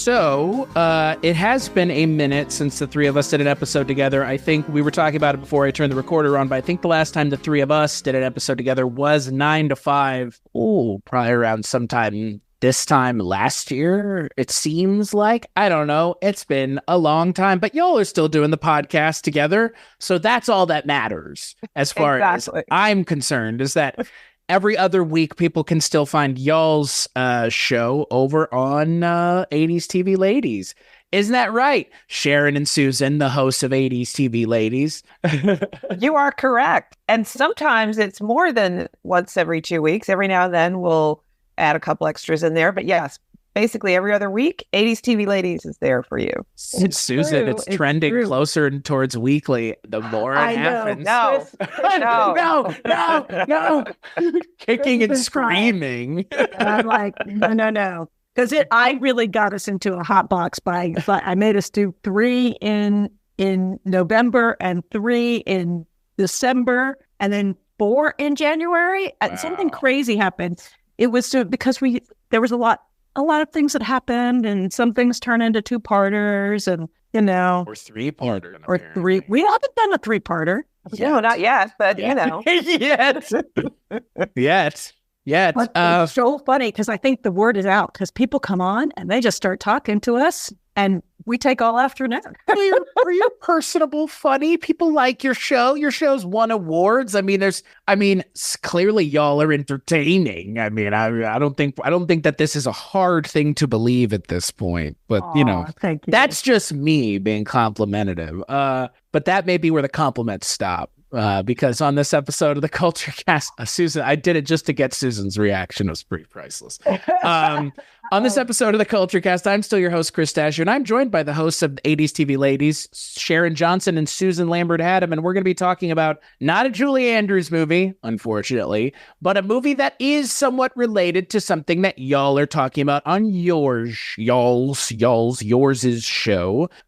It has been a minute since the three of us did an episode together. I think we were talking about it before I turned the recorder on, but I think the last time the three of us did an episode together was 9 to 5. Oh, probably around sometime this time last year, it seems like. I don't know. It's been a long time, but y'all are still doing the podcast together. So that's all that matters as far as I'm concerned, is that every other week people can still find y'all's show over on 80s TV Ladies. Isn't that right? Sharon and Susan, the hosts of 80s TV Ladies. You are correct. And sometimes it's more than once every 2 weeks. Every now and then we'll add a couple extras in there. But yes, basically every other week, 80s TV Ladies is there for you. Susan, it's trending closer towards weekly the more it happens. No. Kicking and screaming. And I'm like, no. Because I really got us into a hot box I made us do 3 in November and 3 in December and then 4 in January. Wow. And something crazy happened. It was because there was a lot of things that happened, and some things turn into 2-parters, and or 3-parter, or apparently. 3. We haven't done a 3-parter. No, not yet, but Yet. But it's so funny because I think the word is out because people come on and they just start talking to us, and we take all afternoon. Are you personable, funny? People like your show. Your show's won awards. Clearly y'all are entertaining. I don't think that this is a hard thing to believe at this point. But thank you. That's just me being complimentative. But that may be where the compliments stop. Because on this episode of the Culture Cast, Susan, I did it just to get Susan's reaction. It was pretty priceless. On this episode of the Culture Cast, I'm still your host, Chris Dasher, and I'm joined by the hosts of 80s TV Ladies, Sharon Johnson and Susan Lambert-Haddam, and we're going to be talking about not a Julie Andrews movie, unfortunately, but a movie that is somewhat related to something that y'all are talking about on yours' show.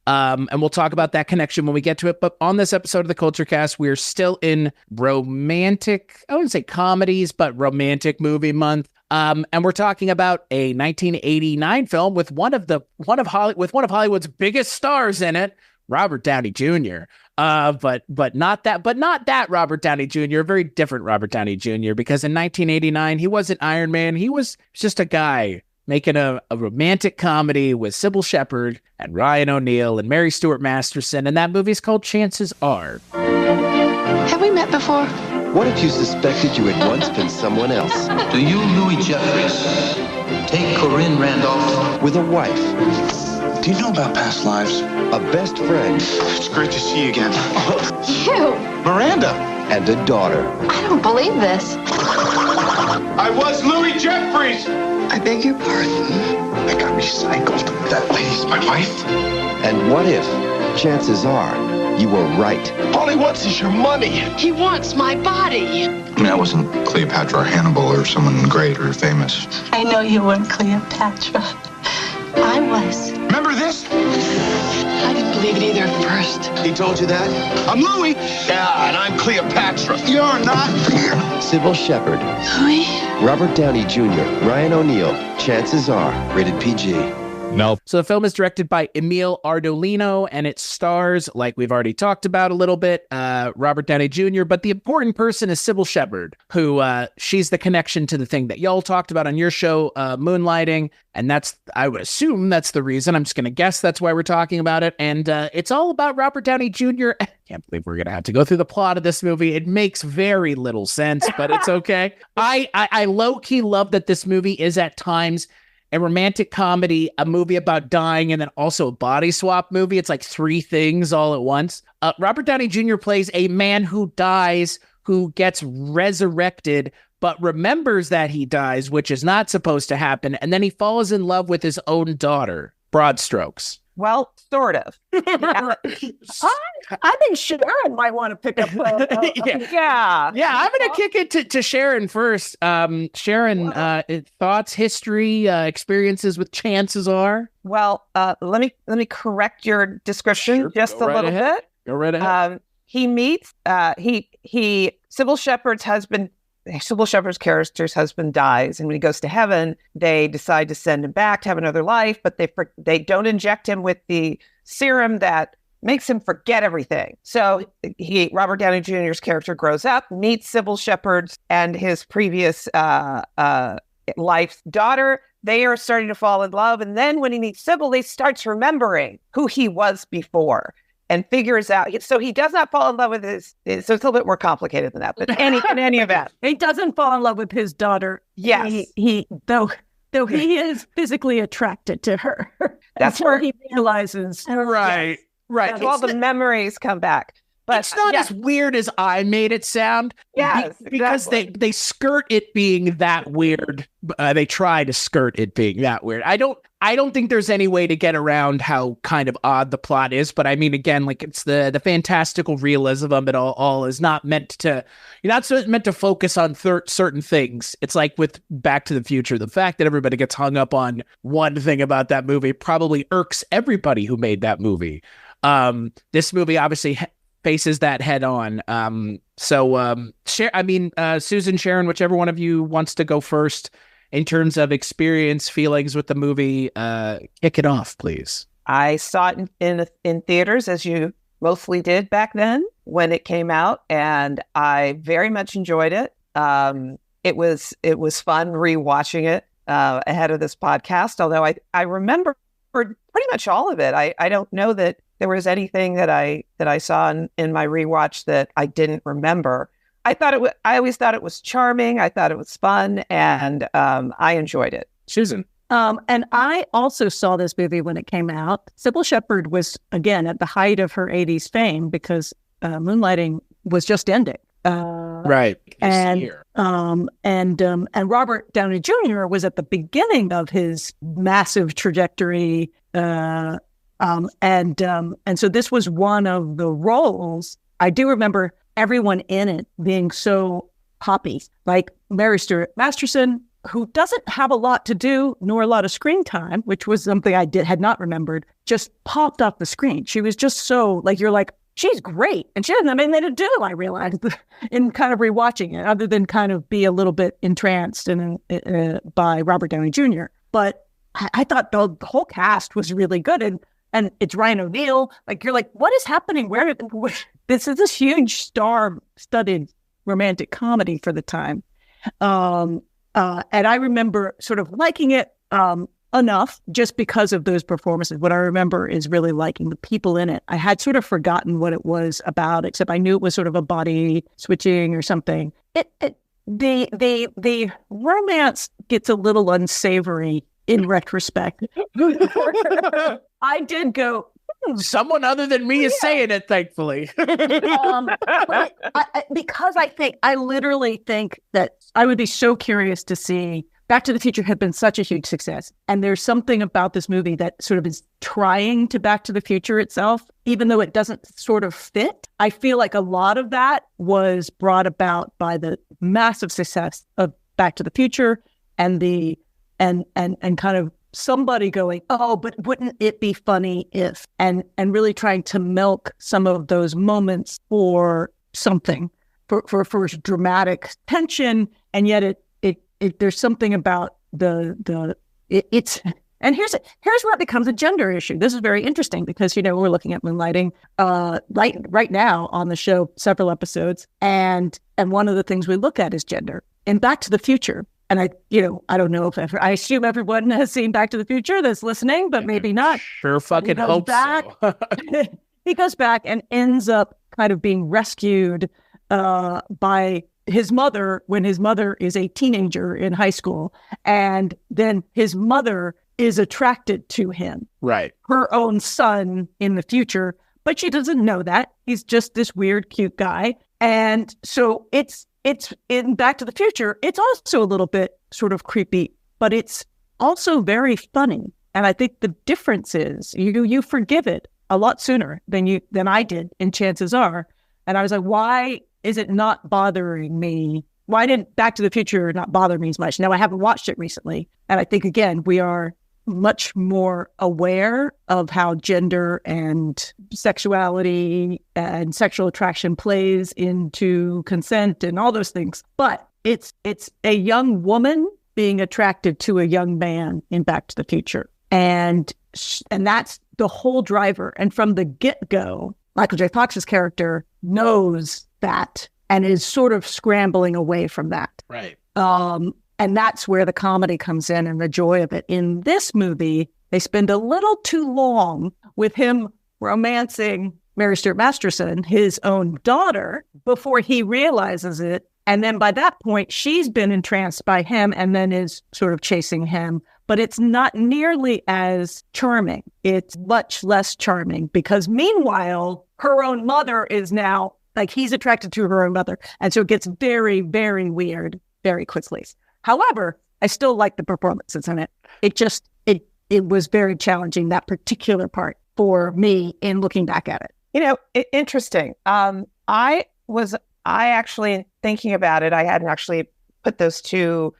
And we'll talk about that connection when we get to it. But on this episode of the Culture Cast, we're still in romantic, I wouldn't say comedies, but romantic movie month. And we're talking about a 1989 film with one of Hollywood's biggest stars in it, Robert Downey Jr. But not that Robert Downey Jr., a very different Robert Downey Jr., because in 1989 he wasn't Iron Man. He was just a guy making a romantic comedy with Sybil Shepherd and Ryan O'Neal and Mary Stuart Masterson, and that movie's called Chances Are. Have we met before? What if you suspected you had once been someone else? Do you, Louis Jeffries, take Corinne Randolph? With a wife. Do you know about past lives? A best friend. It's great to see you again. You! Miranda! And a daughter. I don't believe this. I was Louis Jeffries! I beg your pardon? I got recycled. That lady's my wife. And what if, chances are, you were right? All he wants is your money. He wants my body. I wasn't Cleopatra or Hannibal or someone great or famous. I know you weren't Cleopatra. I was. Remember this? I didn't believe it either at first. He told you that? I'm Louis. Yeah, and I'm Cleopatra. You're not. Sybil Shepherd. Louis? Robert Downey Jr., Ryan O'Neal. Chances Are. Rated PG. Nope. So the film is directed by Emile Ardolino, and it stars, like we've already talked about a little bit, Robert Downey Jr., but the important person is Sybil Shepherd, who she's the connection to the thing that y'all talked about on your show, Moonlighting, and I would assume that's the reason. I'm just going to guess that's why we're talking about it, and it's all about Robert Downey Jr. I can't believe we're going to have to go through the plot of this movie. It makes very little sense, but it's okay. I low-key love that this movie is at times a romantic comedy, a movie about dying, and then also a body swap movie. It's like 3 things all at once. Robert Downey Jr. plays a man who dies, who gets resurrected, but remembers that he dies, which is not supposed to happen. And then he falls in love with his own daughter. Broad strokes. Well, sort of. I think Sharon might want to pick up. Yeah, I'm going to kick it to Sharon first. Sharon, thoughts, history, experiences with Chances Are? Well, let me correct your description just a little bit. Go right ahead. He meets Sybil Shepherd's husband Sybil Shepherd's character's husband dies, and when he goes to heaven, they decide to send him back to have another life, but they don't inject him with the serum that makes him forget everything. So Robert Downey Jr.'s character grows up, meets Sybil Shepherd's and his previous life's daughter. They are starting to fall in love, and then when he meets Sybil, he starts remembering who he was before. And figures out, so he does not fall in love with so it's a little bit more complicated than that. But in any event, he doesn't fall in love with his daughter. Yes, he though he is physically attracted to her. That's where he realizes. Right, right. So all the memories come back. But it's not as weird as I made it sound. Yes, because they skirt it being that weird. They try to skirt it being that weird. I don't think there's any way to get around how kind of odd the plot is. But I mean, again, like it's the fantastical realism of it all is not meant to. You're not meant to focus on certain things. It's like with Back to the Future. The fact that everybody gets hung up on one thing about that movie probably irks everybody who made that movie. This movie obviously faces that head on. Susan, Sharon, whichever one of you wants to go first in terms of experience, feelings with the movie, kick it off, please. I saw it in theaters, as you mostly did back then when it came out, and I very much enjoyed it. It was fun rewatching it ahead of this podcast, although I remember pretty much all of it. I don't know that there was anything that I saw in my rewatch that I didn't remember. I always thought it was charming. I thought it was fun, and I enjoyed it. Susan. And I also saw this movie when it came out. Sybil Shepherd was, again, at the height of her 80s fame because Moonlighting was just ending. Right. And Robert Downey Jr. was at the beginning of his massive trajectory. And so this was one of the roles. I do remember everyone in it being so poppy, like Mary Stuart Masterson, who doesn't have a lot to do nor a lot of screen time, which was something I had not remembered, just popped off the screen. She was just so you're like, she's great. And she doesn't have anything to do, I realized, in kind of rewatching it, other than kind of be a little bit entranced by Robert Downey Jr. But I thought the whole cast was really good. And it's Ryan O'Neal. Like, you're like, what is happening? This is this huge star-studded romantic comedy for the time. And I remember sort of liking it enough just because of those performances. What I remember is really liking the people in it. I had sort of forgotten what it was about, except I knew it was sort of a body switching or something. The romance gets a little unsavory in retrospect. I did go, someone other than me is saying it, thankfully. Because I literally think that I would be so curious to see. Back to the Future had been such a huge success. And there's something about this movie that sort of is trying to Back to the Future itself, even though it doesn't sort of fit. I feel like a lot of that was brought about by the massive success of Back to the Future and and kind of somebody going, oh, but wouldn't it be funny if, and really trying to milk some of those moments for something, for dramatic tension. And yet it there's something about it's, and here's where it becomes a gender issue. This is very interesting because, we're looking at Moonlighting right now on the show, several episodes. And one of the things we look at is gender. In Back to the Future, and I don't know if I assume everyone has seen Back to the Future that's listening, but maybe not. Sure fucking hope so. He goes back and ends up kind of being rescued by his mother when his mother is a teenager in high school. And then his mother is attracted to him. Right. Her own son in the future, but she doesn't know that. He's just this weird, cute guy. And so it's in Back to the Future, it's also a little bit sort of creepy, but it's also very funny. And I think the difference is you forgive it a lot sooner than I did in Chances Are. And I was like, why is it not bothering me? Why didn't Back to the Future not bother me as much? Now, I haven't watched it recently. And I think, again, we are much more aware of how gender and sexuality and sexual attraction plays into consent and all those things. But it's a young woman being attracted to a young man in Back to the Future. And that's the whole driver. And from the get-go, Michael J. Fox's character knows that and is sort of scrambling away from that. Right. And that's where the comedy comes in and the joy of it. In this movie, they spend a little too long with him romancing Mary Stuart Masterson, his own daughter, before he realizes it. And then by that point, she's been entranced by him and then is sort of chasing him. But it's not nearly as charming. It's much less charming because meanwhile, her own mother is now, like, he's attracted to her own mother. And so it gets very, very weird very quickly. However, I still like the performances in it. It was very challenging, that particular part, for me in looking back at it. Interesting. I actually, thinking about it, I hadn't actually put those two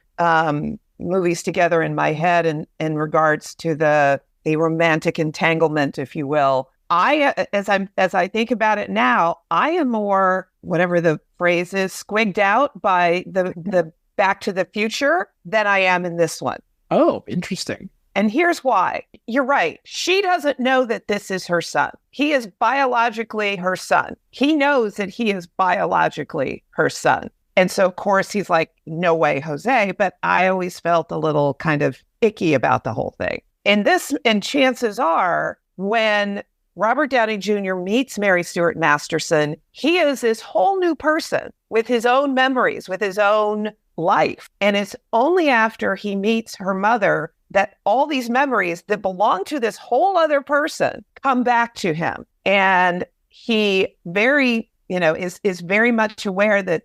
movies together in my head in regards to the romantic entanglement, if you will. As I think about it now, I am more, whatever the phrase is, squigged out by the Back to the Future than I am in this one. Oh, interesting. And here's why. You're right. She doesn't know that this is her son. He is biologically her son. He knows that he is biologically her son. And so, of course, he's like, no way, Jose. But I always felt a little kind of icky about the whole thing. And chances are, when Robert Downey Jr. meets Mary Stuart Masterson, he is this whole new person with his own memories, with his own life. And it's only after he meets her mother that all these memories that belong to this whole other person come back to him. And he is very much aware that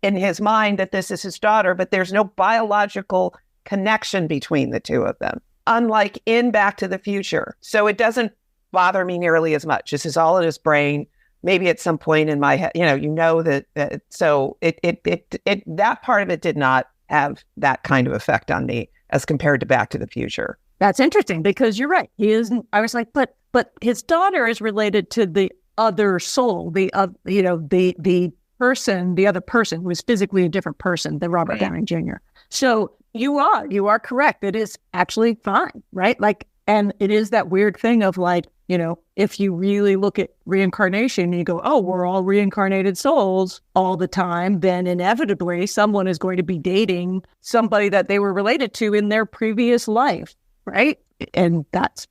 in his mind that this is his daughter, but there's no biological connection between the two of them, unlike in Back to the Future. So it doesn't bother me nearly as much. This is all in his brain. Maybe at some point in my head, that. So that part of it did not have that kind of effect on me as compared to Back to the Future. That's interesting because you're right. He isn't. I was like, but his daughter is related to the other soul, the person, the other person who is physically a different person than Robert Downey Jr. So you are correct. It is actually fine, right? Like, and it is that weird thing of like, if you really look at reincarnation and you go, oh, we're all reincarnated souls all the time, then inevitably someone is going to be dating somebody that they were related to in their previous life, right? And that's,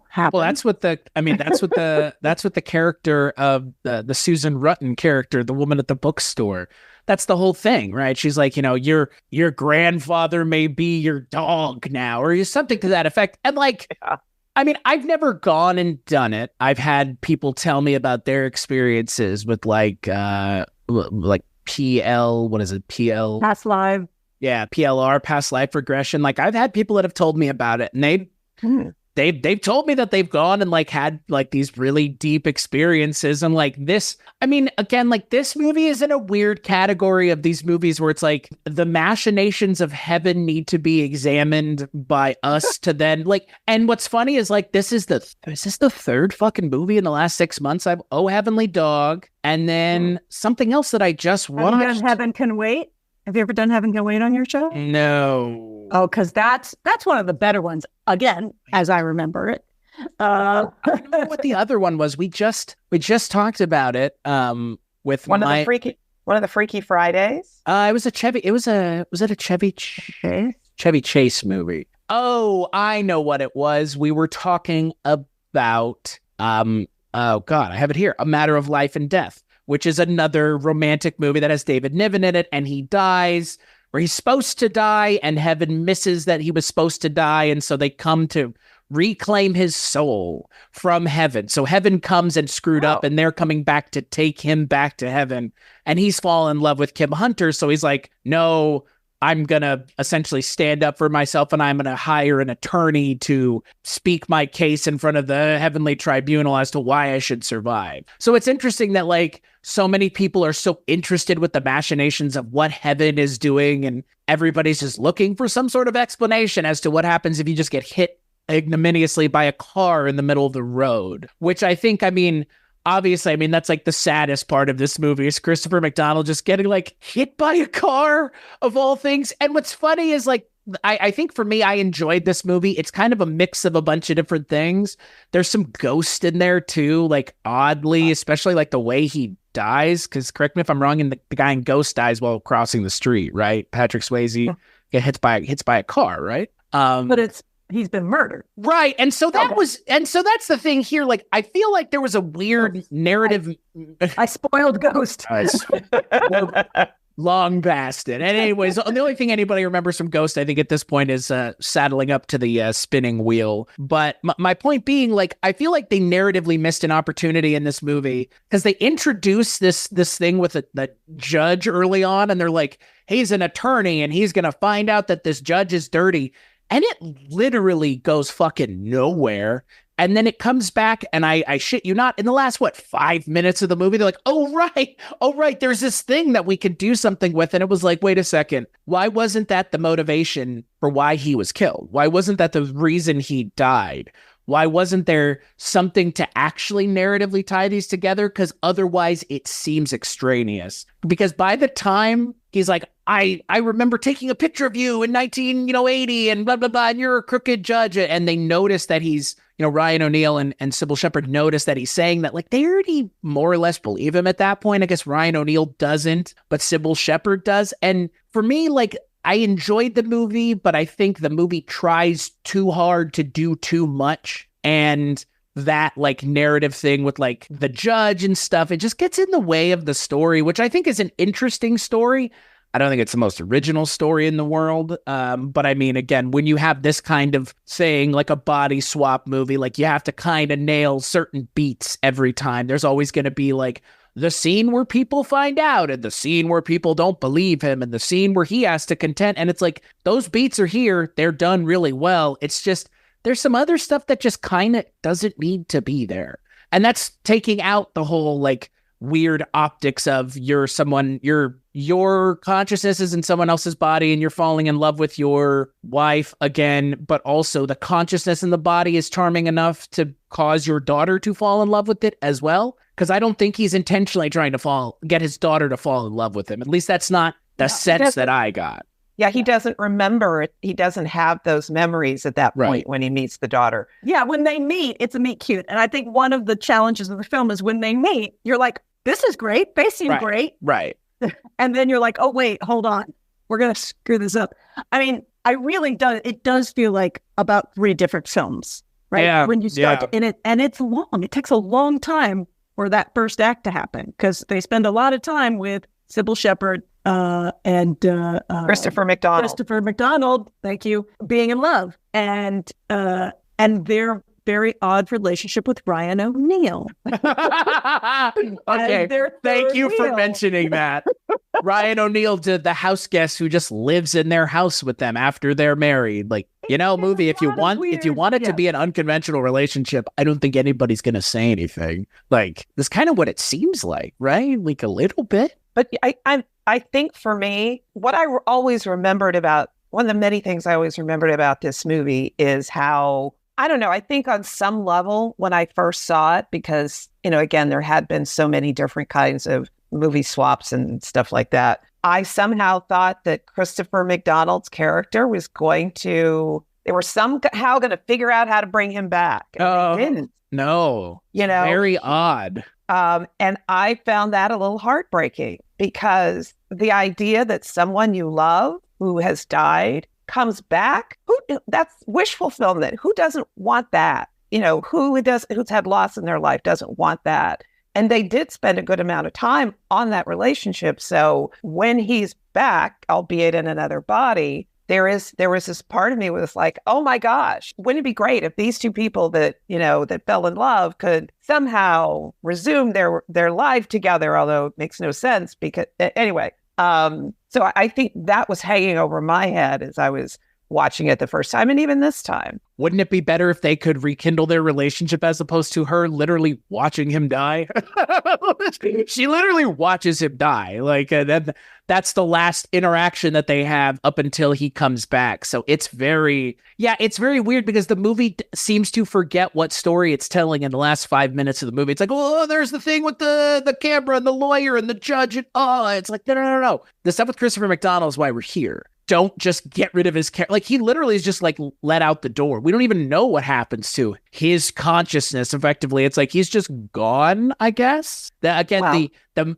happens. Well, that's what the character of the Susan Rutten character, the woman at the bookstore, that's the whole thing, right? She's like, your grandfather may be your dog now, or something to that effect. And like, yeah. I mean, I've never gone and done it. I've had people tell me about their experiences with like PL, what is it? PL? Past life. Yeah, PLR, past life regression. Like I've had people that have told me about it, and they've told me that they've gone and like had like these really deep experiences. And like this, I mean, again, like this movie is in a weird category of these movies where it's like the machinations of heaven need to be examined by us to then like, and what's funny is like, is this the third fucking movie in the last 6 months? I've Oh Heavenly Dog. And then something else that I just watched. Heaven Can Wait. Have you ever done Heaven Can Wait on your show? No. Oh, because that's one of the better ones. Again, as I remember it. I don't know what the other one was. We just talked about it. With one of the Freaky Fridays. It was a Chevy. Was it a Chevy Chase? Chevy Chase movie. Oh, I know what it was. We were talking about. Oh God, I have it here. A Matter of Life and Death, which is another romantic movie that has David Niven in it, and he dies where he's supposed to die, and heaven misses that he was supposed to die, and so they come to reclaim his soul from heaven. So heaven comes and screwed up, and they're coming back to take him back to heaven, and he's fallen in love with Kim Hunter, so he's like, no, I'm going to essentially stand up for myself, and I'm going to hire an attorney to speak my case in front of the heavenly tribunal as to why I should survive. So it's interesting that like so many people are so interested with the machinations of what heaven is doing, and everybody's just looking for some sort of explanation as to what happens if you just get hit ignominiously by a car in the middle of the road, which I think, I mean, obviously, I mean, that's like the saddest part of this movie is Christopher McDonald just getting like hit by a car of all things. And what's funny is like, I think for me, I enjoyed this movie. It's kind of a mix of a bunch of different things. There's some ghost in there too, like oddly, especially like the way he dies. Because correct me if I'm wrong, and the guy in Ghost dies while crossing the street, right? Patrick Swayze get hits by a car, right? But he's been murdered, right? And so that's the thing here. Like, I feel like there was a weird narrative. I spoiled Ghost. Long bastard. And anyways, the only thing anybody remembers from Ghost, I think at this point, is saddling up to the spinning wheel. But my point being, like, I feel like they narratively missed an opportunity in this movie because they introduced this thing with the judge early on, and they're like, he's an attorney and he's gonna find out that this judge is dirty, and it literally goes fucking nowhere. And then it comes back, and I shit you not, in the last, 5 minutes of the movie, they're like, oh, right, there's this thing that we could do something with. And it was like, wait a second, why wasn't that the motivation for why he was killed? Why wasn't that the reason he died? Why wasn't there something to actually narratively tie these together? Because otherwise it seems extraneous. Because by the time he's like, I remember taking a picture of you in 1980 and blah, blah, blah, and you're a crooked judge. And they notice that he's, Ryan O'Neal and Sybil Shepherd notice that he's saying that, like, they already more or less believe him at that point. I guess Ryan O'Neal doesn't, but Sybil Shepherd does. And for me, like, I enjoyed the movie, but I think the movie tries too hard to do too much. And that, like, narrative thing with, like, the judge and stuff, it just gets in the way of the story, which I think is an interesting story. I don't think it's the most original story in the world. But I mean, again, when you have this kind of thing, like a body swap movie, like, you have to kind of nail certain beats every time. There's always going to be like the scene where people find out, and the scene where people don't believe him, and the scene where he has to contend. And it's like, those beats are here. They're done really well. It's just, there's some other stuff that just kind of doesn't need to be there. And that's taking out the whole, like, weird optics of your consciousness is in someone else's body and you're falling in love with your wife again, but also the consciousness in the body is charming enough to cause your daughter to fall in love with it as well. Because I don't think he's intentionally trying to get his daughter to fall in love with him. At least that's not the sense that I got. Yeah, he doesn't remember it. He doesn't have those memories at that point when he meets the daughter. Yeah, when they meet, it's a meet cute. And I think one of the challenges of the film is when they meet, you're like, this is great. They seem great. Right. And then you're like, oh, wait, hold on. We're going to screw this up. I mean, it does feel like about 3 different films, right? Yeah. When you start in it, and it's long. It takes a long time for that first act to happen because they spend a lot of time with Sybil Shepherd and Christopher McDonald. Christopher McDonald, thank you, being in love. And their very odd relationship with Ryan O'Neal. Okay, thank you for mentioning that. Ryan O'Neal, the house guest who just lives in their house with them after they're married. Like, movie, if you want it to be an unconventional relationship, I don't think anybody's going to say anything. Like, that's kind of what it seems like, right? Like, a little bit. But I think for me, what I always remembered about, one of the many things I always remembered about this movie is how, I don't know, I think on some level when I first saw it, because, again, there had been so many different kinds of movie swaps and stuff like that, I somehow thought that Christopher McDonald's character was they were somehow going to figure out how to bring him back. And they didn't. No. Very odd. And I found that a little heartbreaking because the idea that someone you love who has died comes back, that's wish fulfillment. Who doesn't want that? Who's had loss in their life doesn't want that. And they did spend a good amount of time on that relationship. So when he's back, albeit in another body, there was this part of me was like, oh my gosh, wouldn't it be great if these two people that fell in love could somehow resume their life together, although it makes no sense because anyway. So I think that was hanging over my head as I was watching it the first time and even this time. Wouldn't it be better if they could rekindle their relationship as opposed to her literally watching him die? She literally watches him die. Like that's the last interaction that they have up until he comes back. So it's very weird because the movie seems to forget what story it's telling in the last 5 minutes of the movie. It's like, oh, there's the thing with the camera and the lawyer and the judge. And it's like, no. The stuff with Christopher McDonald is why we're here. Don't just get rid of his character. Like, he literally is just like let out the door. We don't even know what happens to his consciousness. Effectively, it's like he's just gone, I guess. The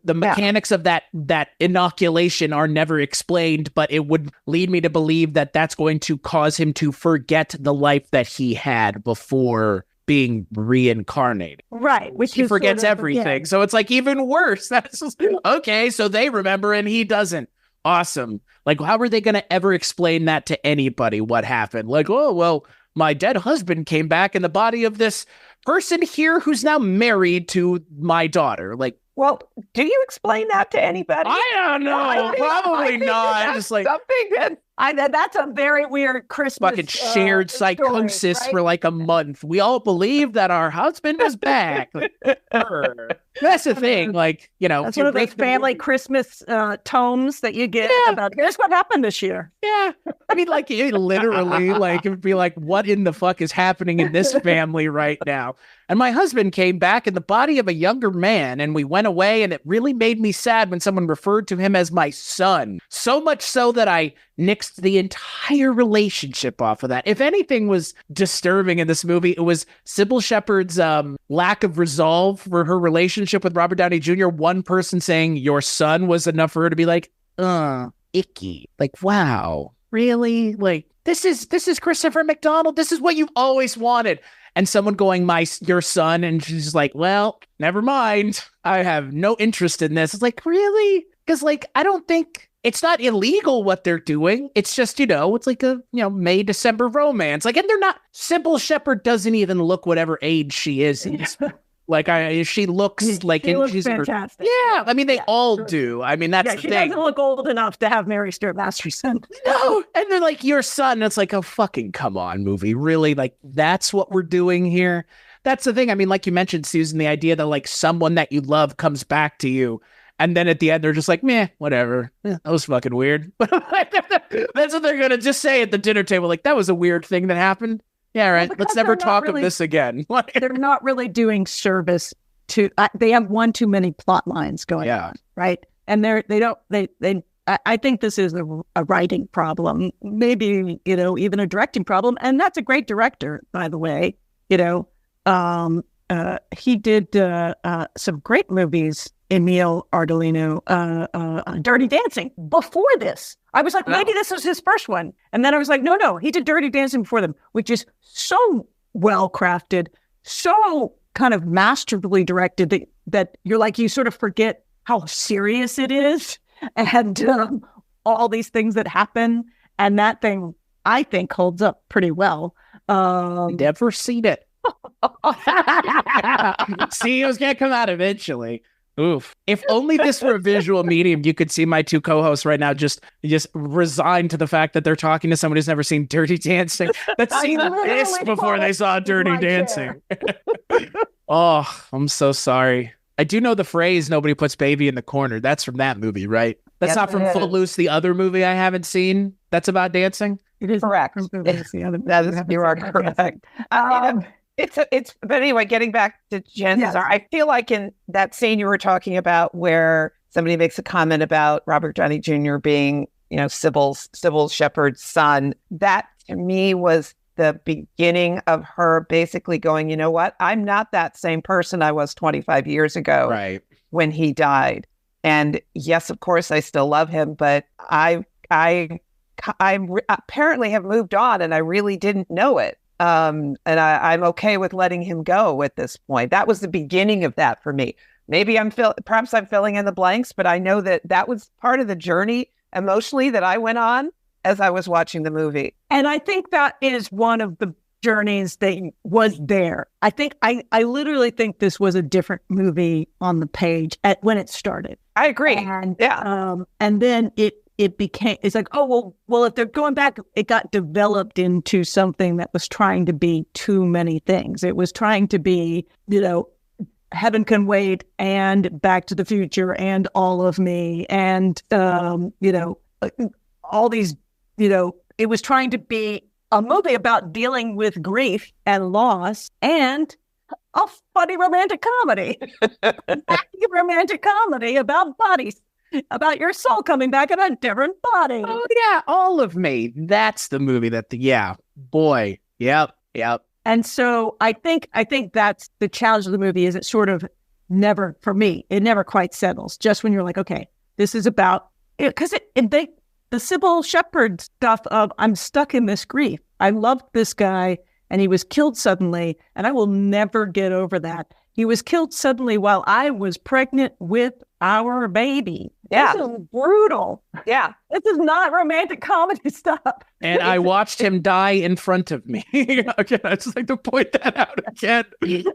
mechanics of that inoculation are never explained, but it would lead me to believe that that's going to cause him to forget the life that he had before being reincarnated. Right. Which he forgets everything. So it's like even worse. That's just, okay. So they remember and he doesn't. Awesome. Like, how are they going to ever explain that to anybody? What happened? Like, oh, well, my dead husband came back in the body of this person here who's now married to my daughter. Like, well, do you explain that to anybody? I don't know. Probably not. That's just like something that's a very weird Christmas fucking shared psychosis story, right? for like a month. We all believe that our husband is back. That's the thing. Like, that's one of those family Christmas tomes that you get about here's what happened this year. Yeah. I mean, like, it literally, like, it would be like, what in the fuck is happening in this family right now? And my husband came back in the body of a younger man, and we went away, and it really made me sad when someone referred to him as my son. So much so that I nixed the entire relationship off of that. If anything was disturbing in this movie, it was Sybil Shepherd's lack of resolve for her relationship with Robert Downey Jr. One person saying your son was enough for her to be like, icky. Like, wow, really? Like, this is Christopher McDonald. This is what you've always wanted. And someone going, your son, and she's just like, well, never mind. I have no interest in this. It's like, really? Because, like, I don't think it's not illegal what they're doing. It's just, it's like a, May, December romance. Like, and they're not, Sybil Shepherd doesn't even look whatever age she is in this. Like, she looks like she's fantastic. Yeah, I mean, they all do. I mean, that's the she thing. Doesn't look old enough to have Mary Stuart Masterson. No, and they're like, your son. And it's like, oh, fucking come on, movie. Really? Like, that's what we're doing here? That's the thing. I mean, like you mentioned, Susan, the idea that, like, someone that you love comes back to you, and then at the end, they're just like, meh, whatever. That was fucking weird. That's what they're going to just say at the dinner table. Like, that was a weird thing that happened. Yeah, right. Well, let's never talk of this again. They're not really doing service to. They have one too many plot lines going on, right? And I think this is a writing problem, maybe even a directing problem. And that's a great director, by the way. He did some great movies. Emile Ardolino, Dirty Dancing. Before this, I was like, maybe this was his first one. And then I was like, no, he did Dirty Dancing before them, which is so well crafted, so kind of masterfully directed that you're like, you sort of forget how serious it is and all these things that happen. And that thing, I think, holds up pretty well. Never seen it. See, it was going to come out eventually. Oof. If only this were a visual medium, you could see my two co-hosts right now just resigned to the fact that they're talking to someone who's never seen Dirty Dancing. That's seen this before they saw Dirty Dancing. Oh, I'm so sorry. I do know the phrase, nobody puts baby in the corner. That's from that movie, right? That's not from Footloose, the other movie I haven't seen that's about dancing? It is correct. You are correct. But anyway, getting back to Chances Are, I feel like in that scene you were talking about where somebody makes a comment about Robert Downey Jr. being, Sybil Shepherd's son, that to me was the beginning of her basically going, you know what? I'm not that same person I was 25 years ago when he died. And yes, of course, I still love him, but I apparently have moved on and I really didn't know it. And I'm okay with letting him go at this point. That was the beginning of that for me. Maybe perhaps I'm filling in the blanks, but I know that was part of the journey emotionally that I went on as I was watching the movie. And I think that is one of the journeys that was there. I think I literally think this was a different movie on the page when it started. I agree. And then it it's like, oh, well, if they're going back, it got developed into something that was trying to be too many things. It was trying to be, Heaven Can Wait and Back to the Future and All of Me and, all these, it was trying to be a movie about dealing with grief and loss and a funny romantic comedy. Romantic comedy about bodies. About your soul coming back in a different body. Oh, yeah. All of Me. That's the movie boy. Yep. And so I think that's the challenge of the movie is it sort of never, for me, it never quite settles. Just when you're like, okay, this is about, because the Sybil Shepherd stuff of I'm stuck in this grief. I loved this guy and he was killed suddenly and I will never get over that. He was killed suddenly while I was pregnant with our baby. Yeah. This is brutal. Yeah. This is not romantic comedy stuff. And I watched him die in front of me. Again, I just like to point that out again.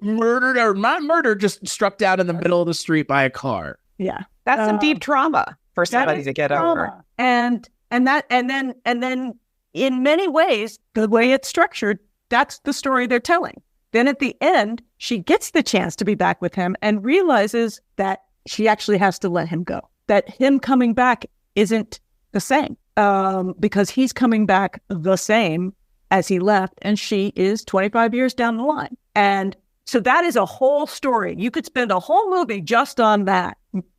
Murdered or not murdered, just struck down in the middle of the street by a car. Yeah. That's some deep trauma for somebody to get over. And then in many ways, the way it's structured, that's the story they're telling. Then at the end, she gets the chance to be back with him and realizes that she actually has to let him go. That him coming back isn't the same because he's coming back the same as he left and she is 25 years down the line. And so that is a whole story. You could spend a whole movie just on that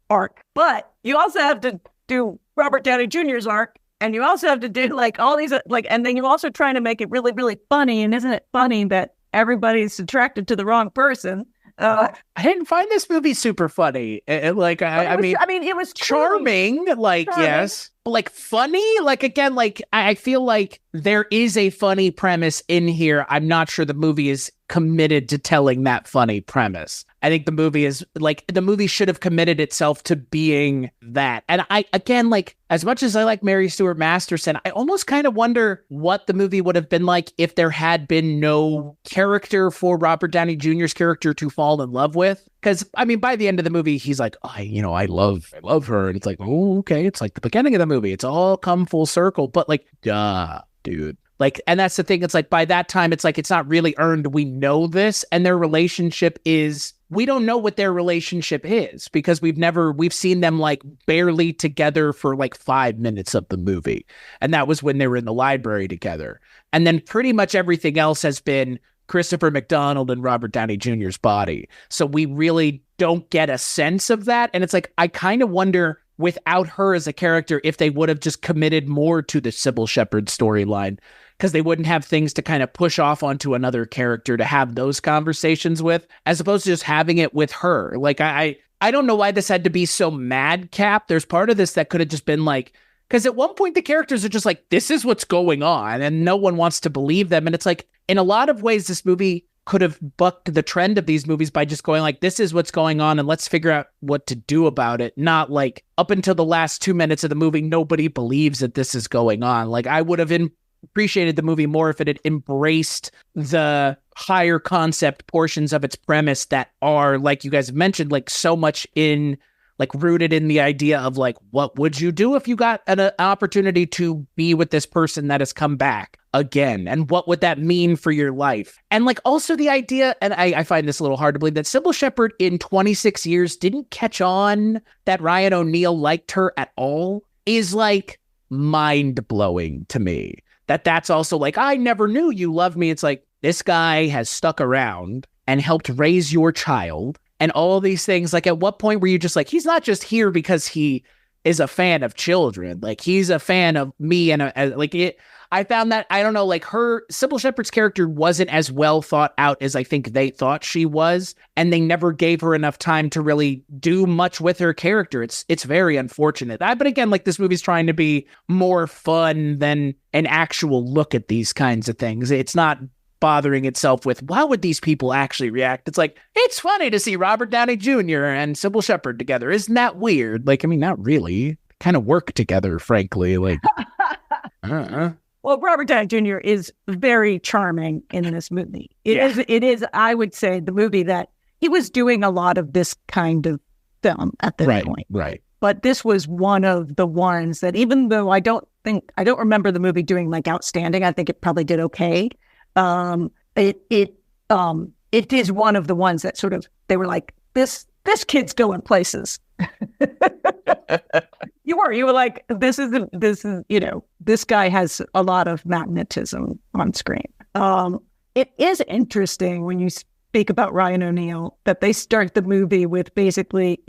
arc, but you also have to do Robert Downey Jr.'s arc and you also have to do like all these and then you're also trying to make it really, really funny. And isn't it funny that everybody's attracted to the wrong person? I didn't find this movie super funny. It was charming. Yes, but like funny. Like again, like I feel like there is a funny premise in here. I'm not sure the movie is committed to telling that funny premise. I think the movie should have committed itself to being that. And I, again, like, as much as I like Mary Stuart Masterson, I almost kind of wonder what the movie would have been like if there had been no character for Robert Downey Jr.'s character to fall in love with. Because, I mean, by the end of the movie, he's like, I love her. And it's like, oh, okay. It's like the beginning of the movie. It's all come full circle. But like, duh, dude. Like, and that's the thing. It's like, by that time, it's like, it's not really earned. We know this. And their relationship is, we don't know what their relationship is because we've seen them like barely together for like 5 minutes of the movie. And that was when they were in the library together. And then pretty much everything else has been Christopher McDonald and Robert Downey Jr.'s body. So we really don't get a sense of that. And it's like, I kind of wonder, without her as a character, if they would have just committed more to the Sybil Shepherd storyline, because they wouldn't have things to kind of push off onto another character to have those conversations with, as opposed to just having it with her. Like, I don't know why this had to be so madcap. There's part of this that could have just been like, because at one point the characters are just like, this is what's going on, and no one wants to believe them. And it's like, in a lot of ways, this movie could have bucked the trend of these movies by just going like, this is what's going on and let's figure out what to do about it. Not like up until the last 2 minutes of the movie, nobody believes that this is going on. Like, I would have appreciated the movie more if it had embraced the higher concept portions of its premise that are, like you guys have mentioned, like so much in, like, rooted in the idea of like, what would you do if you got an opportunity to be with this person that has come back again? And what would that mean for your life? And like also the idea, and I find this a little hard to believe, that Sybil Shepherd in 26 years didn't catch on that Ryan O'Neal liked her at all is like mind-blowing to me. That's also like, I never knew you loved me. It's like, this guy has stuck around and helped raise your child and all these things. Like, at what point were you just like, he's not just here because he is a fan of children. Like, he's a fan of me. And like it, I found that, I don't know, like Sybil Shepherd's character wasn't as well thought out as I think they thought she was. And they never gave her enough time to really do much with her character. It's very unfortunate. But again, like, this movie's trying to be more fun than an actual look at these kinds of things. It's not bothering itself with, how would these people actually react? It's like, it's funny to see Robert Downey Jr. and Sybil Shepherd together. Isn't that weird? Like, I mean, not really. Kind of work together, frankly. Like, Well, Robert Downey Jr. is very charming in this movie. It is, I would say, the movie that he was doing a lot of this kind of film at this point. Right. but this was one of the ones that, even though I don't remember the movie doing like outstanding. I think it probably did okay. It is one of the ones that sort of, they were like, this kid's going places. You were like, this is, this guy has a lot of magnetism on screen. It is interesting when you speak about Ryan O'Neal that they start the movie with basically,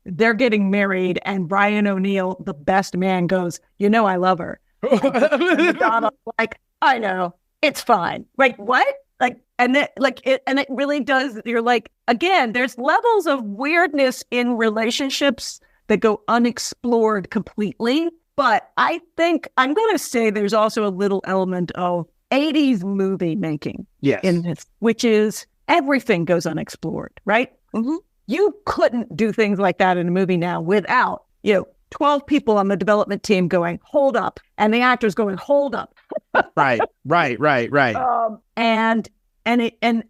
they're getting married and Ryan O'Neal, the best man, goes, I love her. And Madonna, like, I know, it's fine. Like, what? Like, and it really does. You're like, again, there's levels of weirdness in relationships that go unexplored completely. But I think I'm going to say there's also a little element of 80s movie making in this, which is everything goes unexplored, right? Mm-hmm. You couldn't do things like that in a movie now without, 12 people on the development team going, hold up, and the actors going, hold up. Right. And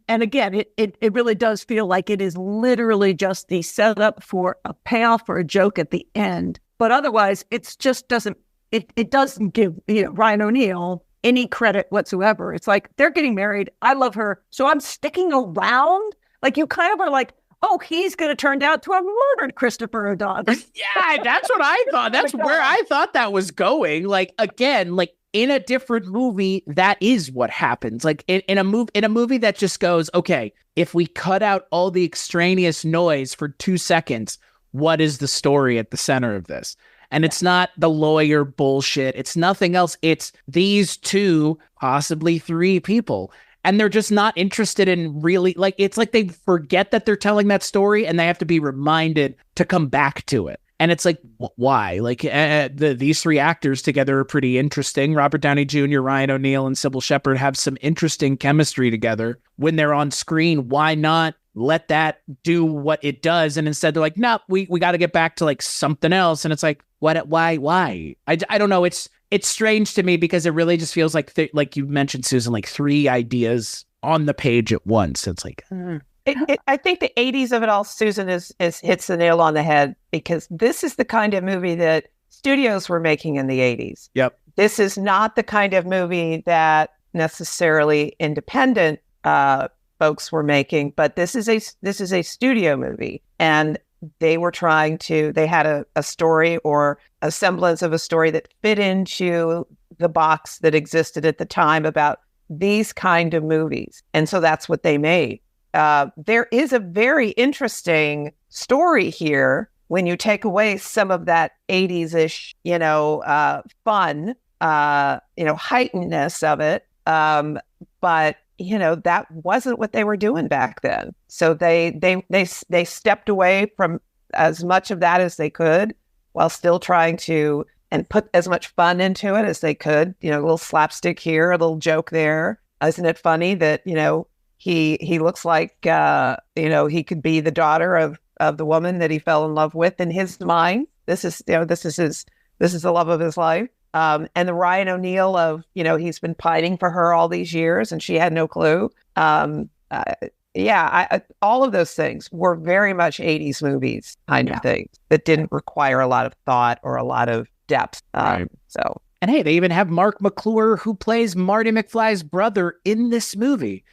again, it really does feel like it is literally just the setup for a payoff or a joke at the end. But otherwise, it doesn't give Ryan O'Neal any credit whatsoever. It's like, they're getting married. I love her, so I'm sticking around. Like, you kind of are like, oh, he's going to turn out to have murdered Christopher O'Donnell. Yeah, that's what I thought. That's where I thought that was going. Like, again, like in a different movie, that is what happens. Like in a movie that just goes, okay, if we cut out all the extraneous noise for 2 seconds, what is the story at the center of this? And it's not the lawyer bullshit. It's nothing else. It's these 2, possibly 3 people. And they're just not interested in really, like, it's like they forget that they're telling that story and they have to be reminded to come back to it. And it's like, why? Like, these 3 actors together are pretty interesting. Robert Downey Jr., Ryan O'Neal, and Sybil Shepherd have some interesting chemistry together. When they're on screen, why not let that do what it does? And instead they're like, no, we got to get back to like something else. And it's like, why? I don't know. It's strange to me because it really just feels like, like you mentioned, Susan, like 3 ideas on the page at once. It's like, I think the 80s of it all, Susan, is hits the nail on the head, because this is the kind of movie that studios were making in the 80s. Yep. This is not the kind of movie that necessarily independent folks were making, but this is a studio movie, and they had a story or a semblance of a story that fit into the box that existed at the time about these kind of movies. And so that's what they made. There is a very interesting story here when you take away some of that 80s-ish, fun, heightenedness of it. But that wasn't what they were doing back then. So they stepped away from as much of that as they could, while still trying to and put as much fun into it as they could. A little slapstick here, a little joke there. Isn't it funny that he looks like he could be the daughter of the woman that he fell in love with in his mind. This is the love of his life. And the Ryan O'Neal of, he's been pining for her all these years and she had no clue. All of those things were very much 80s movies kind of things that didn't require a lot of thought or a lot of depth. Right. So. And hey, they even have Mark McClure, who plays Marty McFly's brother in this movie.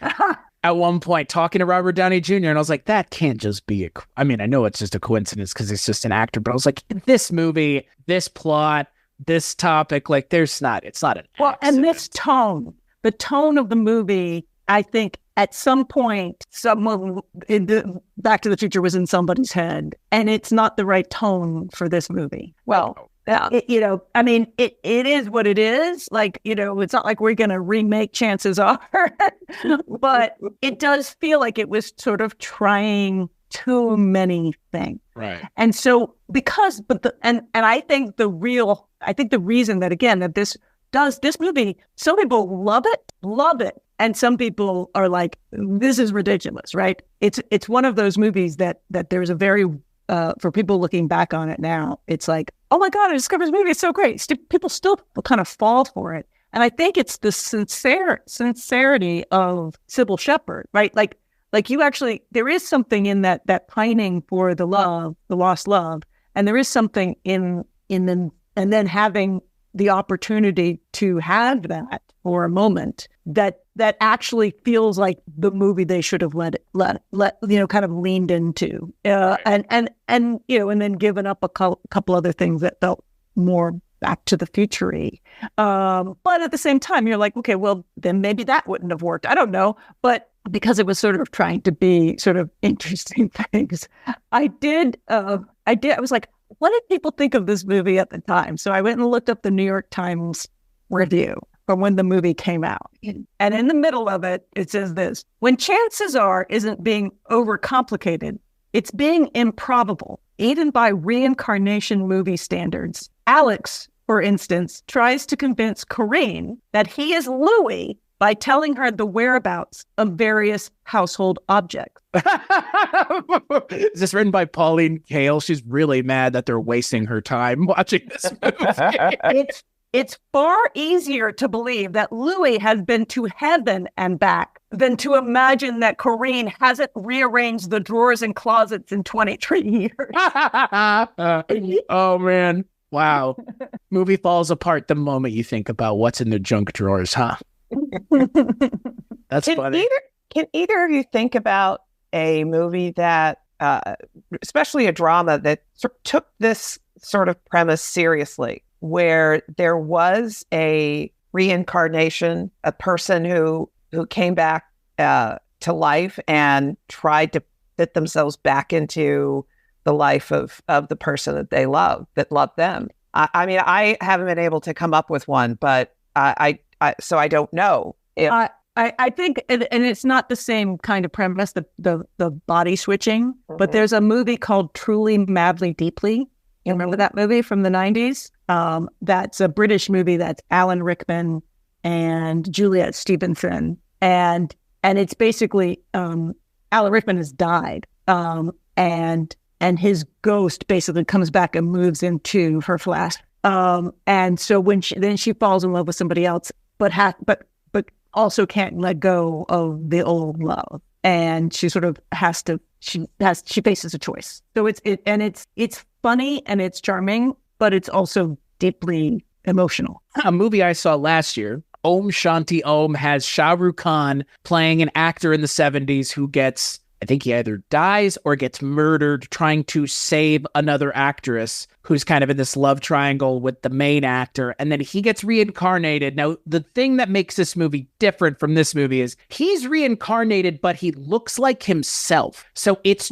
At one point, talking to Robert Downey Jr., and I was like, that can't just be I know it's just a coincidence because he's just an actor, but I was like, this movie, this plot, this topic, like it's not an accident. And this tone, the tone of the movie, I think at some point, someone in Back to the Future was in somebody's head, and it's not the right tone for this movie. Well, yeah, it is what it is. Like, it's not like we're going to remake Chances Are, but it does feel like it was sort of trying too many things. Right. And so and I think the reason that, again, that this movie, some people love it. And some people are like, this is ridiculous, right? It's one of those movies that there's a very, for people looking back on it now, it's like, oh my God, I discovered this movie, it's so great. People still kind of fall for it. And I think it's the sincerity of Sybil Shepherd, right? Like you actually, there is something in that pining for the lost love, And there is something in them, and then having the opportunity to have that for a moment that actually feels like the movie they should have let kind of leaned into, and then given up a couple other things that felt more Back to the Future-y. But at the same time, you're like, okay, well, then maybe that wouldn't have worked. I don't know. But because it was sort of trying to be sort of interesting things, I was like, what did people think of this movie at the time? So I went and looked up the New York Times review from when the movie came out. And in the middle of it, it says this: when chances are isn't being overcomplicated, it's being improbable, even by reincarnation movie standards. Alex, for instance, tries to convince Corinne that he is Louis by telling her the whereabouts of various household objects. Is this written by Pauline Kael? She's really mad that they're wasting her time watching this movie. It's far easier to believe that Louis has been to heaven and back than to imagine that Corinne hasn't rearranged the drawers and closets in 23 years. Oh, man. Wow. Movie falls apart the moment you think about what's in the junk drawers, huh? That's funny. Can either of you think about a movie that, especially a drama, that took this sort of premise seriously, where there was a reincarnation, a person who came back to life and tried to fit themselves back into the life of the person that they love, that loved them? I mean, I haven't been able to come up with one, but so I don't know. I think, and it's not the same kind of premise, the body switching, but there's a movie called Truly, Madly, Deeply. You remember that movie from the 90s? That's a British movie. That's Alan Rickman and Juliet Stevenson. And it's basically, Alan Rickman has died. And his ghost basically comes back and moves into her flat. And so when she falls in love with somebody else, but also can't let go of the old love. And she sort of she faces a choice. So it's funny and it's charming, but it's also deeply emotional. A movie I saw last year, Om Shanti Om, has Shah Rukh Khan playing an actor in the 70s who gets, I think he either dies or gets murdered trying to save another actress who's kind of in this love triangle with the main actor. And then he gets reincarnated. Now, the thing that makes this movie different from this movie is he's reincarnated, but he looks like himself. So it's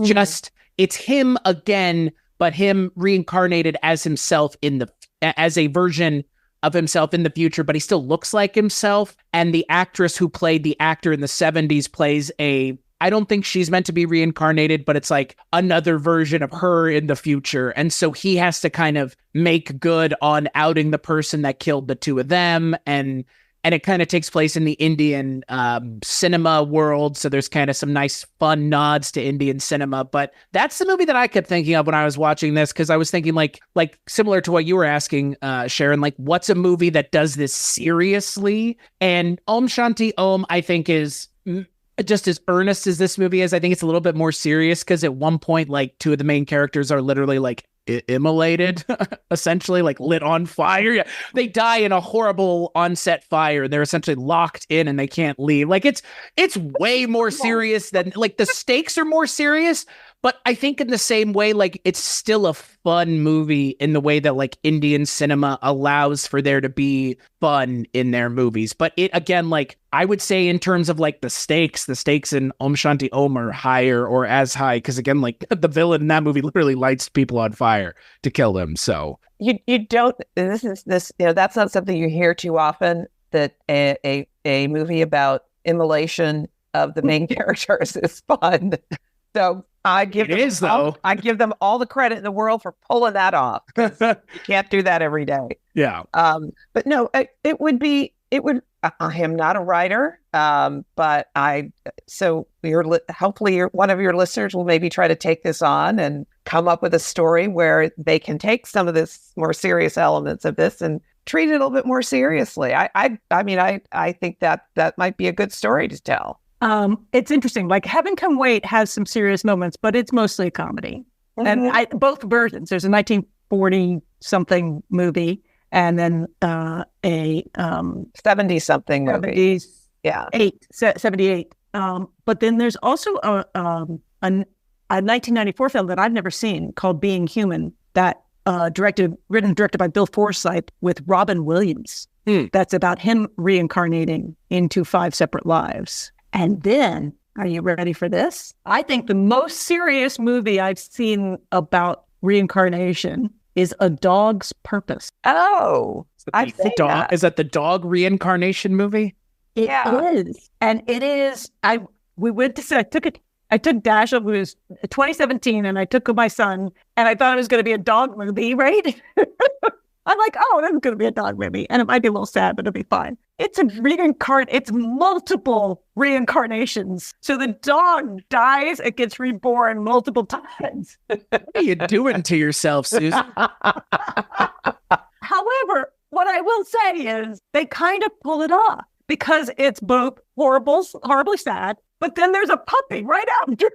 it's him again, but him reincarnated as himself as a version of himself in the future, but he still looks like himself. And the actress who played the actor in the 70s plays I don't think she's meant to be reincarnated, but it's like another version of her in the future. And so he has to kind of make good on outing the person that killed the two of them. And it kind of takes place in the Indian cinema world. So there's kind of some nice fun nods to Indian cinema. But that's the movie that I kept thinking of when I was watching this, because I was thinking like similar to what you were asking, Sharon, like what's a movie that does this seriously? And Om Shanti Om, I think, is just as earnest as this movie is. I think it's a little bit more serious because at one point, like two of the main characters are literally like immolated, essentially like lit on fire. Yeah. They die in a horrible on-set fire. They're essentially locked in and they can't leave. Like it's way more serious than, like, the stakes are more serious, but I think in the same way, like it's still a fun movie in the way that like Indian cinema allows for there to be fun in their movies. But it, again, like I would say in terms of like the stakes in Om Shanti Om are higher or as high. Cause again, like the villain in that movie literally lights people on fire to kill them. So you don't, this, that's not something you hear too often, that a movie about immolation of the main characters is fun. So I give them all the credit in the world for pulling that off. You can't do that every day. Yeah. But no, I am not a writer, but hopefully one of your listeners will maybe try to take this on and come up with a story where they can take some of this more serious elements of this and treat it a little bit more seriously. I think that might be a good story to tell. It's interesting. Like Heaven Can Wait has some serious moments, but it's mostly a comedy. And both versions. There's a 1940 something movie, and then a 70-something movie. 78. But then there's also a 1994 film that I've never seen called Being Human that written and directed by Bill Forsyth with Robin Williams. That's about him reincarnating into 5 separate lives. And then, are you ready for this? I think the most serious movie I've seen about reincarnation is A Dog's Purpose. Oh, I've seen that. Is that the dog reincarnation movie? It is. And it is, we went to see, I took Dashiell, who was 2017, and I took my son, and I thought it was going to be a dog movie, right? I'm like, oh, this is going to be a dog movie. And it might be a little sad, but it'll be fine. It's it's multiple reincarnations. So the dog dies, it gets reborn multiple times. What are you doing to yourself, Susan? However, what I will say is they kind of pull it off because it's both horribly sad, but then there's a puppy right after.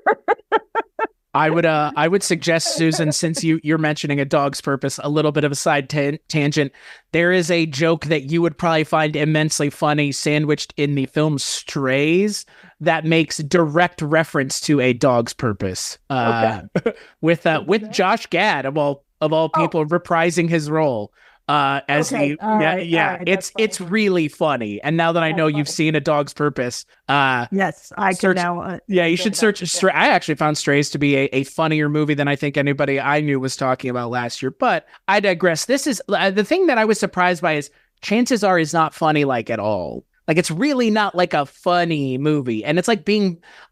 I would suggest, Susan, since you're mentioning A Dog's Purpose, a little bit of a side tangent. There is a joke that you would probably find immensely funny sandwiched in the film Strays that makes direct reference to A Dog's Purpose. With Josh Gad of all people reprising his role. It's really funny. And now that I know you've seen A Dog's Purpose, yes, I can now. You should search. I actually found Strays to be a funnier movie than I think anybody I knew was talking about last year. But I digress. This is the thing that I was surprised by is chances are is not funny like at all. Like, it's really not like a funny movie. And it's like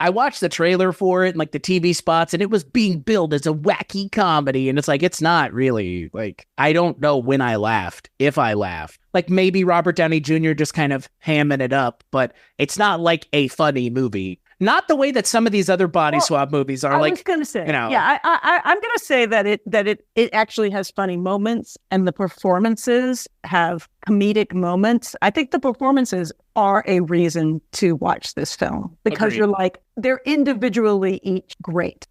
I watched the trailer for it and like the TV spots, and it was being billed as a wacky comedy. And it's like, it's not really. Like, I don't know when I laughed, if I laughed. Like, maybe Robert Downey Jr. just kind of hamming it up, but it's not like a funny movie. Not the way that some of these other body swap movies are. I was going to say, I'm going to say that it actually has funny moments, and the performances have comedic moments. I think the performances are a reason to watch this film because Agreed. You're like, they're individually each great.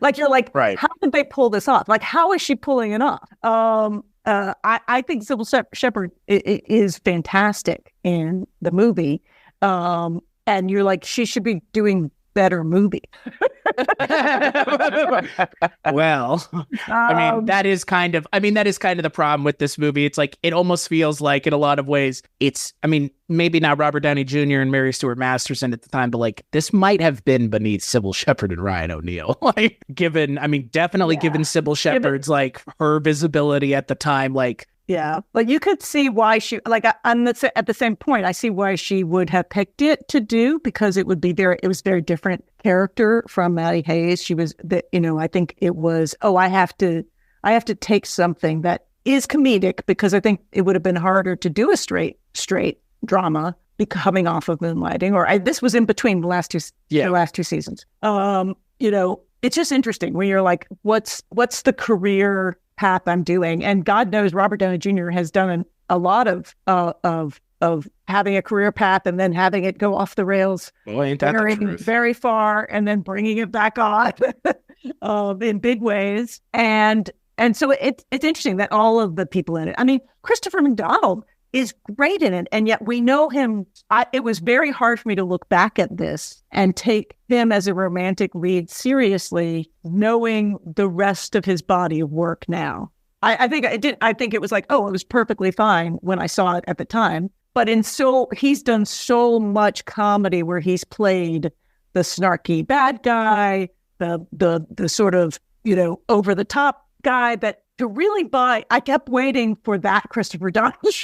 Like, you're like, right. How did they pull this off? Like, how is she pulling it off? I think Sybil Shepherd is fantastic in the movie. And you're like, she should be doing better movies. Well, that is kind of the problem with this movie. It's like, it almost feels like in a lot of ways, maybe not Robert Downey Jr. and Mary Stuart Masterson at the time, but like, this might have been beneath Sybil Shepherd and Ryan O'Neal. Like, given Sybil Shepherd's like her visibility at the time, like. Yeah, but you could see why she, like, at the same point, I see why she would have picked it to do, because it was very different character from Maddie Hayes. She was, I think it was, I have to take something that is comedic, because I think it would have been harder to do a straight drama coming off of Moonlighting, this was in between the last two seasons. It's just interesting when you're like, what's the career path I'm doing? And God knows Robert Downey Jr. has done a lot of having a career path and then having it go off the rails very far, and then bringing it back on in big ways. And so it's interesting that all of the people in it, Christopher McDonald is great in it, and yet we know him. It was very hard for me to look back at this and take him as a romantic lead seriously, knowing the rest of his body of work now. I think it was like, it was perfectly fine when I saw it at the time. But he's done so much comedy where he's played the snarky bad guy, the sort of, over the top guy that. To really buy, I kept waiting for that Christopher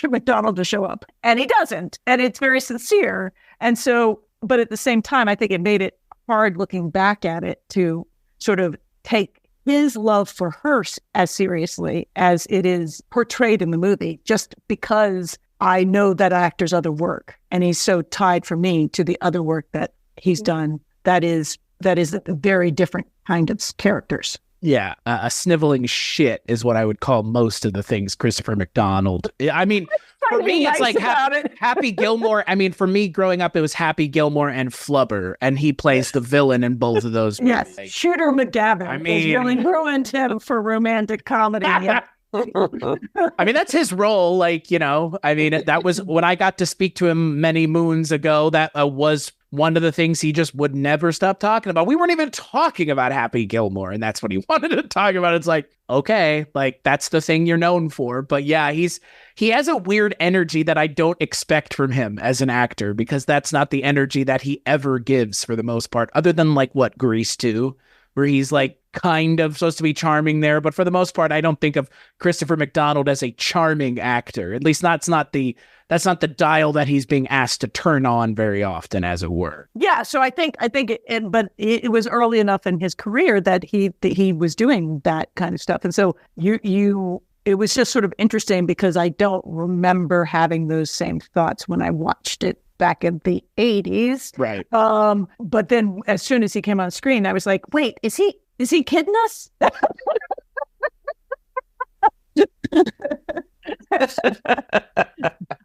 McDonald to show up, and he doesn't, and it's very sincere. And so, but at the same time, I think it made it hard looking back at it to sort of take his love for her as seriously as it is portrayed in the movie, just because I know that actor's other work, and he's so tied for me to the other work that he's done. That is a very different kind of characters. Yeah, a sniveling shit is what I would call most of the things Christopher McDonald. Trying For to be me, it's nice like about it. Happy Gilmore. I mean, for me, growing up, it was Happy Gilmore and Flubber, and he plays the villain in both of those movies. Yes, Shooter McGavin I has mean- really ruined him for romantic comedy. Yeah. I mean, that's his role. Like, you know, I mean, that was when I got to speak to him many moons ago. That was one of the things he just would never stop talking about. We weren't even talking about Happy Gilmore, and that's what he wanted to talk about. It's like, okay, like that's the thing you're known for. But yeah, he has a weird energy that I don't expect from him as an actor, because that's not the energy that he ever gives for the most part, other than like what, Grease 2, where he's like kind of supposed to be charming there. But for the most part, I don't think of Christopher McDonald as a charming actor. At least that's not the dial that he's being asked to turn on very often, as it were. Yeah, so I think but it was early enough in his career that he was doing that kind of stuff. And so it was just sort of interesting because I don't remember having those same thoughts when I watched it back in the 80s. Right. But then as soon as he came on screen, I was like, wait, is he kidding us?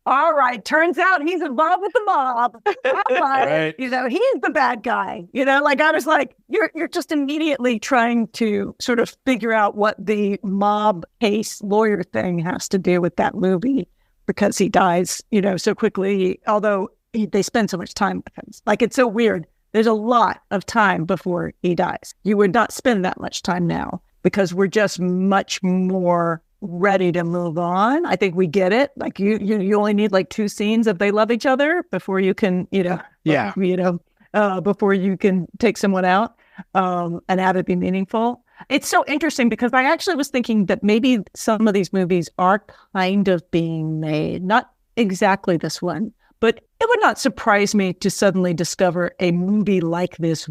All right. Turns out he's involved with the mob. Right. You know, he's the bad guy. You know, like I was like, you're just immediately trying to sort of figure out what the mob case lawyer thing has to do with that movie, because he dies, you know, so quickly, although they spend so much time with him. Like, it's so weird. There's a lot of time before he dies. You would not spend that much time now because we're just much more ready to move on. I think we get it. Like you only need like 2 scenes of they love each other before you can, before you can take someone out and have it be meaningful. It's so interesting because I actually was thinking that maybe some of these movies are kind of being made, not exactly this one, but it would not surprise me to suddenly discover a movie like this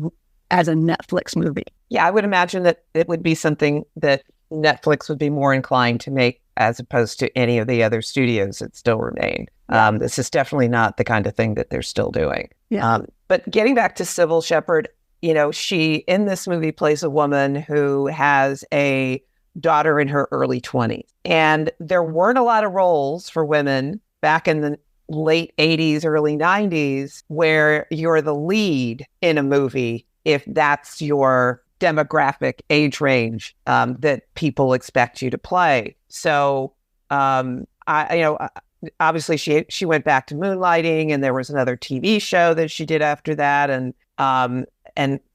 as a Netflix movie. Yeah, I would imagine that it would be something that Netflix would be more inclined to make as opposed to any of the other studios that still remain. This is definitely not the kind of thing that they're still doing. Yeah. But getting back to Sybil Shepherd, you know, she in this movie plays a woman who has a daughter in her early 20s. And there weren't a lot of roles for women back in the late 80s, early 90s, where you're the lead in a movie if that's your demographic age range that people expect you to play. So obviously she went back to moonlighting, and there was another TV show that she did after that, and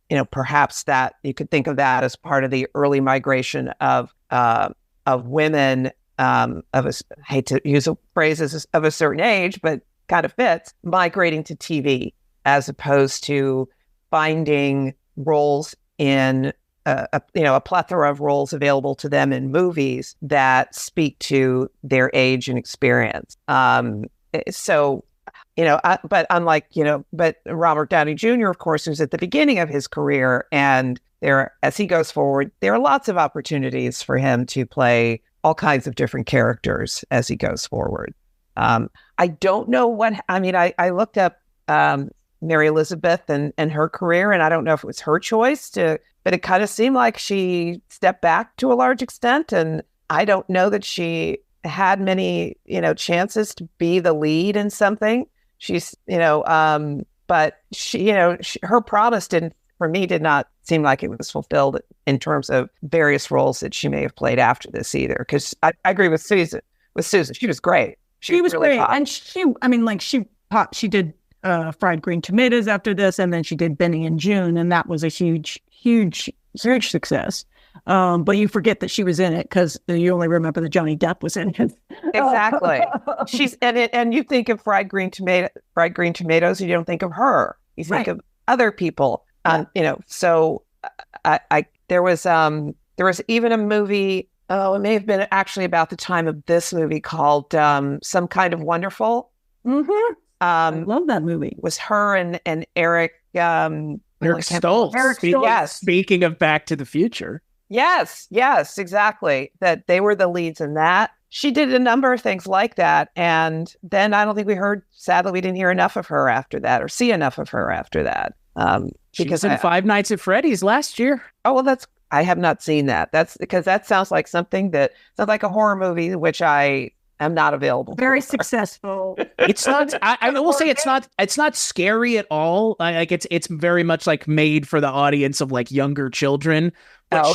you know, perhaps that you could think of that as part of the early migration of women I hate to use a phrase of a certain age, but kind of fits, migrating to TV as opposed to finding roles in a plethora of roles available to them in movies that speak to their age and experience. But Robert Downey Jr., of course, who's at the beginning of his career, and as he goes forward, there are lots of opportunities for him to play all kinds of different characters as he goes forward. I don't know I looked up Mary Elizabeth and her career, and I don't know if it was her choice but it kind of seemed like she stepped back to a large extent, and I don't know that she had many, chances to be the lead in something. She's, but she, her promise did not seem like it was fulfilled in terms of various roles that she may have played after this either. Because I agree with Susan. She was great. She was really great, hot. and she did Fried Green Tomatoes after this, and then she did Benny and June, and that was a huge success. But you forget that she was in it because you only remember that Johnny Depp was in it. Exactly. She's and you think of Fried Green Tomatoes, you don't think of her. You think of other people. So there was even a movie. Oh, it may have been actually about the time of this movie called Some Kind of Wonderful. Mm-hmm. I love that movie. Was her and Eric Stoltz. Eric Stoltz. Yes. Speaking of Back to the Future. Yes, exactly. That they were the leads in that. She did a number of things like that. And then I don't think sadly, we didn't hear enough of her after that or see enough of her after that. She was in Five Nights at Freddy's last year. Oh, well, I have not seen that. That's because that sounds like something that sounds like a horror movie, which I am not available. Very for. successful. It's not. I will say it's not. It's not scary at all. Like it's very much like made for the audience of like younger children. But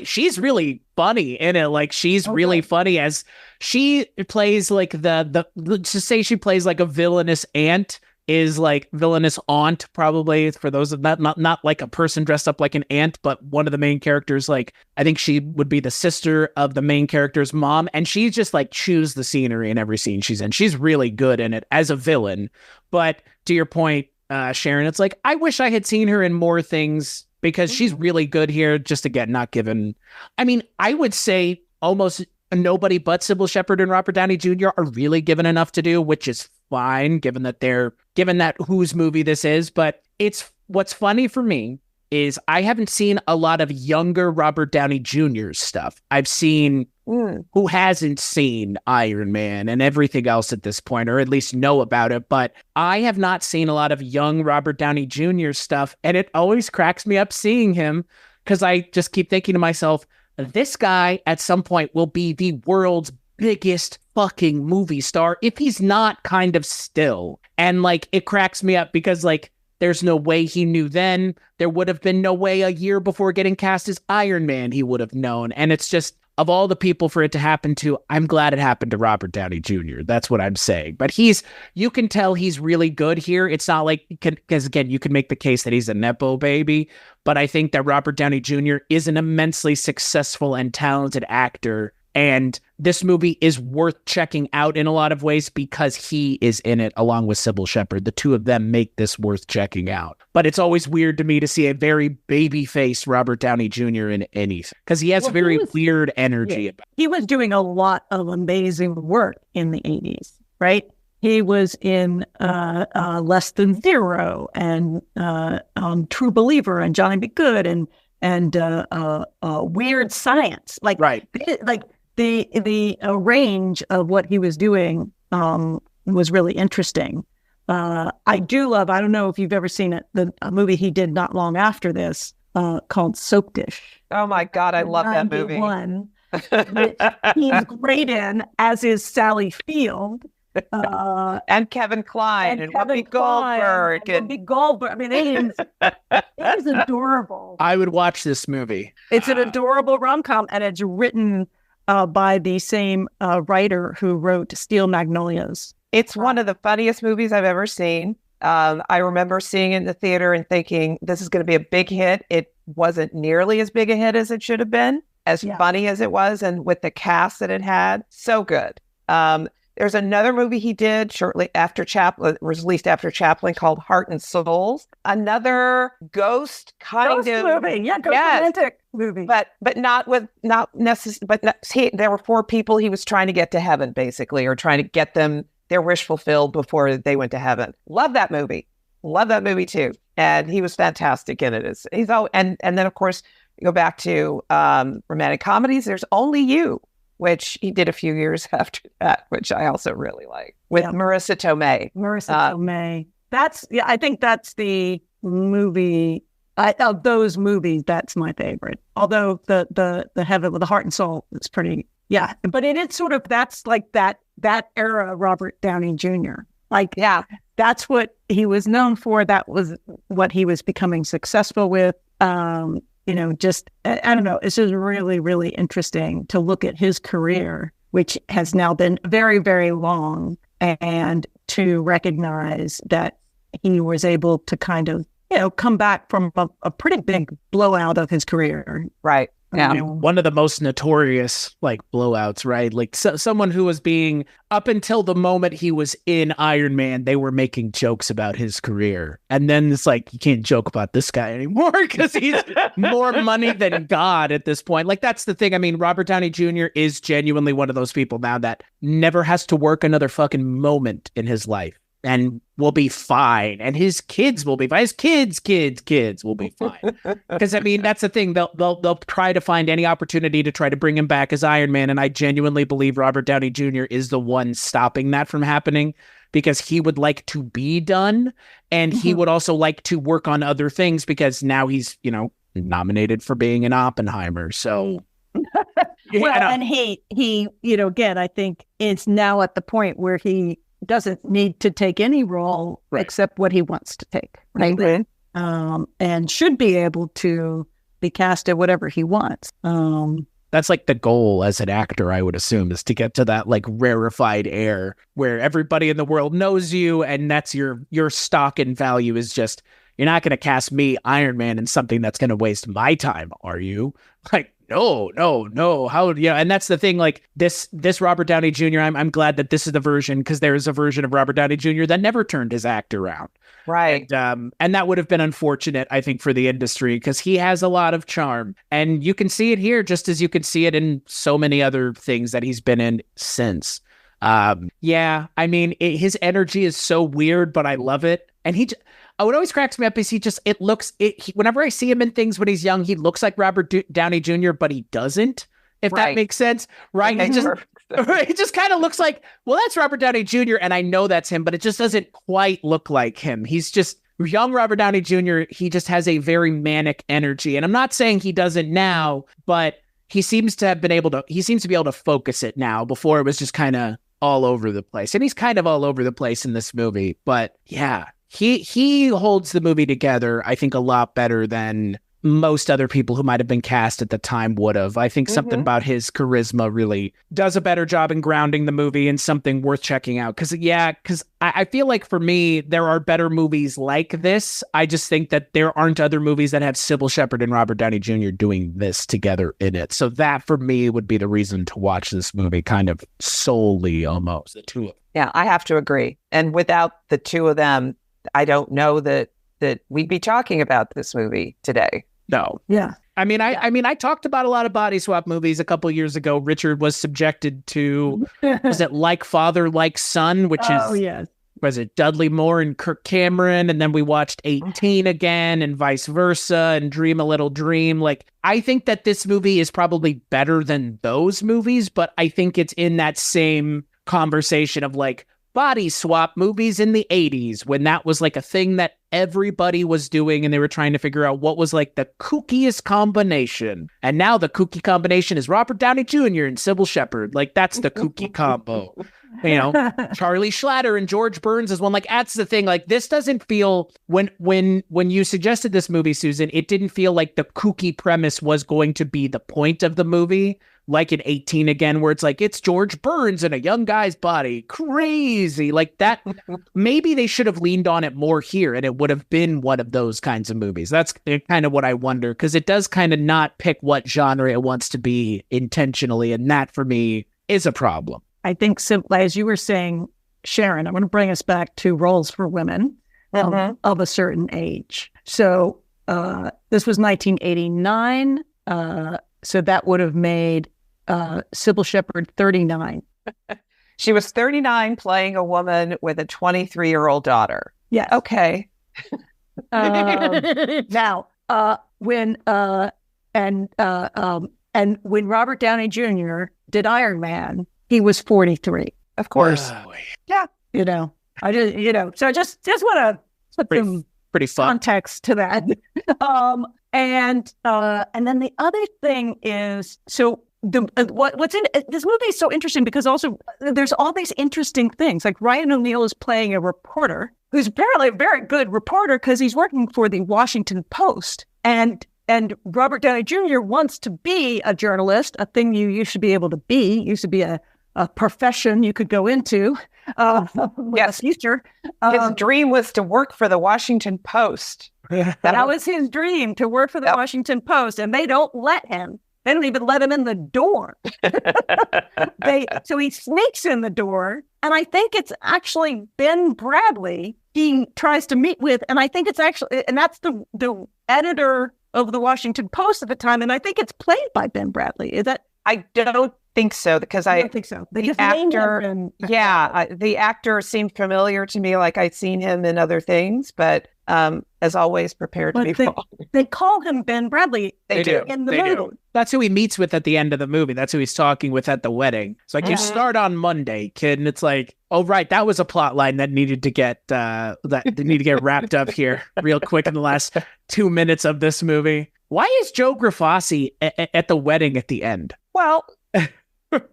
she's really funny in it. Like she's really funny as she plays like the to say she plays like a villainous aunt is like villainous aunt, probably, for those of not like a person dressed up like an aunt, but one of the main characters, like I think she would be the sister of the main character's mom, and she just like chews the scenery in every scene she's in. She's really good in it as a villain. But to your point, Sharon, it's like I wish I had seen her in more things because she's really good here. Just again, not given. I mean, I would say almost nobody but Sybil Shepherd and Robert Downey Jr. are really given enough to do, which is fine given that whose movie this is. But it's what's funny for me is I haven't seen a lot of younger Robert Downey Jr.'s stuff. I've seen who hasn't seen Iron Man and everything else at this point, or at least know about it. But I have not seen a lot of young Robert Downey Jr. stuff. And it always cracks me up seeing him because I just keep thinking to myself, this guy at some point will be the world's biggest fucking movie star if he's not kind of still. And like, it cracks me up because like, there's no way he knew then. There would have been no way a year before getting cast as Iron Man he would have known. And it's just, of all the people for it to happen to, I'm glad it happened to Robert Downey Jr. That's what I'm saying. But you can tell he's really good here. It's not like, because again, you can make the case that he's a Nepo baby, but I think that Robert Downey Jr. is an immensely successful and talented actor. And this movie is worth checking out in a lot of ways because he is in it along with Sybil Shepherd. The two of them make this worth checking out. But it's always weird to me to see a very baby-faced Robert Downey Jr. in anything because he has weird energy. Yeah. He was doing a lot of amazing work in the 80s, right? He was in Less Than Zero and True Believer and Johnny Be Good and Weird Science. Like, right. The range of what he was doing was really interesting. I don't know if you've ever seen it, a movie he did not long after this called Soap Dish. Oh my God, I love that movie. Which he's great in, as is Sally Field. And Kevin Kline and Whoopi Goldberg. Whoopi Goldberg. I mean, it is adorable. I would watch this movie. It's an adorable rom-com, and it's written by the same writer who wrote Steel Magnolias. It's one of the funniest movies I've ever seen. I remember seeing it in the theater and thinking, this is going to be a big hit. It wasn't nearly as big a hit as it should have been, as funny as it was, and with the cast that it had. So good. There's another movie he did shortly after Chaplin, was released after Chaplin, called Heart and Souls. Another ghost kind of movie. Yeah, romantic movie. But there were 4 people he was trying to get to heaven, basically, or trying to get them their wish fulfilled before they went to heaven. Love that movie. Love that movie too. And he was fantastic in it. And then of course you go back to romantic comedies. There's Only You, which he did a few years after that, which I also really like, with Marissa Tomei. Tomei. I think that's the movie of those movies. That's my favorite. Although the Heaven with the Heart and Soul is pretty, but it is sort of, that's like that era Robert Downey Jr. Like, that's what he was known for. That was what he was becoming successful with. Just, I don't know, it's just really, really interesting to look at his career, which has now been very, very long, and to recognize that he was able to kind of, come back from a pretty big blowout of his career. Right. Yeah. One of the most notorious blowouts, right? Like someone who was being, up until the moment he was in Iron Man, they were making jokes about his career. And then it's like, you can't joke about this guy anymore because he's more money than God at this point. Like, that's the thing. I mean, Robert Downey Jr. is genuinely one of those people now that never has to work another fucking moment in his life and will be fine. And his kids will be fine. His kids will be fine. Because, I mean, that's the thing. They'll try to find any opportunity to try to bring him back as Iron Man. And I genuinely believe Robert Downey Jr. is the one stopping that from happening, because he would like to be done. And he would also like to work on other things because now he's, nominated for being an Oppenheimer. So Well, and he, again, I think is now at the point where he doesn't need to take any role except what he wants to take, right? Mm-hmm. And should be able to be cast at whatever he wants. That's like the goal as an actor, I would assume, is to get to that like rarefied air where everybody in the world knows you, and that's your stock and value is just, you're not going to cast me, Iron Man, in something that's going to waste my time, are you? Like, no. How, and that's the thing. Like this Robert Downey Jr. I'm glad that this is the version, because there is a version of Robert Downey Jr. that never turned his act around. Right. And that would have been unfortunate, I think, for the industry, because he has a lot of charm, and you can see it here just as you can see it in so many other things that he's been in since. I mean, his energy is so weird, but I love it. And what always cracks me up is whenever I see him in things when he's young, he looks like Robert Downey Jr., but he doesn't, if that makes sense, right? He just kind of looks like, well, that's Robert Downey Jr., and I know that's him, but it just doesn't quite look like him. He's just young Robert Downey Jr., he just has a very manic energy. And I'm not saying he doesn't now, but he seems to be able to focus it now. Before it was just kind of all over the place. And he's kind of all over the place in this movie. But yeah, he holds the movie together, I think, a lot better than most other people who might have been cast at the time would have. I think something about his charisma really does a better job in grounding the movie in something worth checking out. Because I feel like for me, there are better movies like this. I just think that there aren't other movies that have Sybil Shepherd and Robert Downey Jr. doing this together in it. So that for me would be the reason to watch this movie, kind of solely almost, the two of them. Yeah, I have to agree. And without the two of them, I don't know that we'd be talking about this movie today. No. Yeah. I mean, I talked about a lot of body swap movies a couple years ago. Richard was subjected to, was it Like Father, Like Son, which was it Dudley Moore and Kirk Cameron? And then we watched 18 again, and vice versa, and Dream a Little Dream. Like, I think that this movie is probably better than those movies, but I think it's in that same conversation of like body swap movies in the 80s, when that was like a thing that everybody was doing, and they were trying to figure out what was like the kookiest combination. And now the kooky combination is Robert Downey Jr. and Sybil Shepherd. Like, that's the kooky combo. Charlie Schlatter and George Burns is one. Like, that's the thing. Like, this doesn't feel, when you suggested this movie, Susan, it didn't feel like the kooky premise was going to be the point of the movie. Like in 18 again, where it's like, it's George Burns in a young guy's body. Crazy. Like that. Maybe they should have leaned on it more here, and it would have been one of those kinds of movies. That's kind of what I wonder, because it does kind of not pick what genre it wants to be intentionally. And that for me is a problem. I think simply, as you were saying, Sharon, I'm going to bring us back to roles for women of a certain age. So this was 1989. So that would have made Sybil Shepherd 39. She was 39 playing a woman with a 23-year-old daughter. Yeah. Okay. Now, when Robert Downey Jr. did Iron Man, he was 43. Of course. Yeah. I just, so just want to put some pretty fun context to that. And then the other thing is, so what's in this movie is so interesting, because also there's all these interesting things. Like Ryan O'Neal is playing a reporter who's apparently a very good reporter, because he's working for the Washington Post, and Robert Downey Jr. wants to be a journalist, a thing you used to be able to be. Used to be a profession you could go into. Yes, future. His dream was to work for the Washington Post. That was his dream, to work for the Washington Post, and they don't let him. They don't even let him in the door. So he sneaks in the door, and I think it's actually Ben Bradlee he tries to meet with, and I think it's actually, and that's the editor of the Washington Post at the time, and I think it's played by Ben Bradlee. Is that? I don't think so, because I don't think so. The actor seemed familiar to me, like I'd seen him in other things, but as always, prepared to be wrong. They call him Ben Bradlee. They do in the movie. Do. That's who he meets with at the end of the movie. That's who he's talking with at the wedding. It's like, you start on Monday, kid, and it's like, oh right, that was a plot line that needed to get wrapped up here real quick in the last 2 minutes of this movie. Why is Joe Grafasi at the wedding at the end? Well,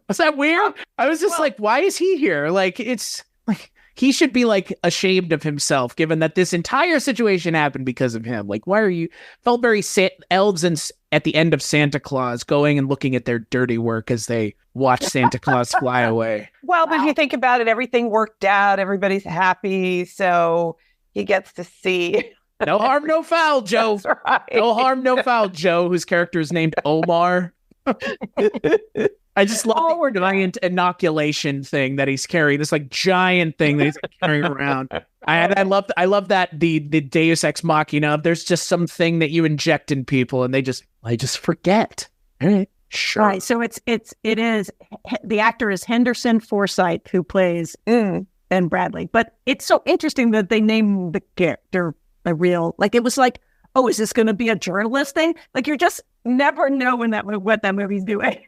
Was that weird? I was just like, why is he here? Like, it's like he should be like ashamed of himself, given that this entire situation happened because of him. Like, why are you? Felt very elves and at the end of Santa Claus going and looking at their dirty work as they watch Santa Claus fly away. Well, but if you think about it, everything worked out. Everybody's happy, so he gets to see. No harm, no foul, Joe. That's right. No harm, no foul, Joe, whose character is named Omar. I just love the giant inoculation thing that he's carrying. This like giant thing that he's carrying around. I love that the Deus Ex Machina. There's just something that you inject in people, and they just forget. All right, sure. Right. So it is the actor is Henderson Forsyth who plays Ben Bradley. But it's so interesting that they named the character a real, like, it was like, oh, is this going to be a journalist thing? Like, you just never know what that movie's doing.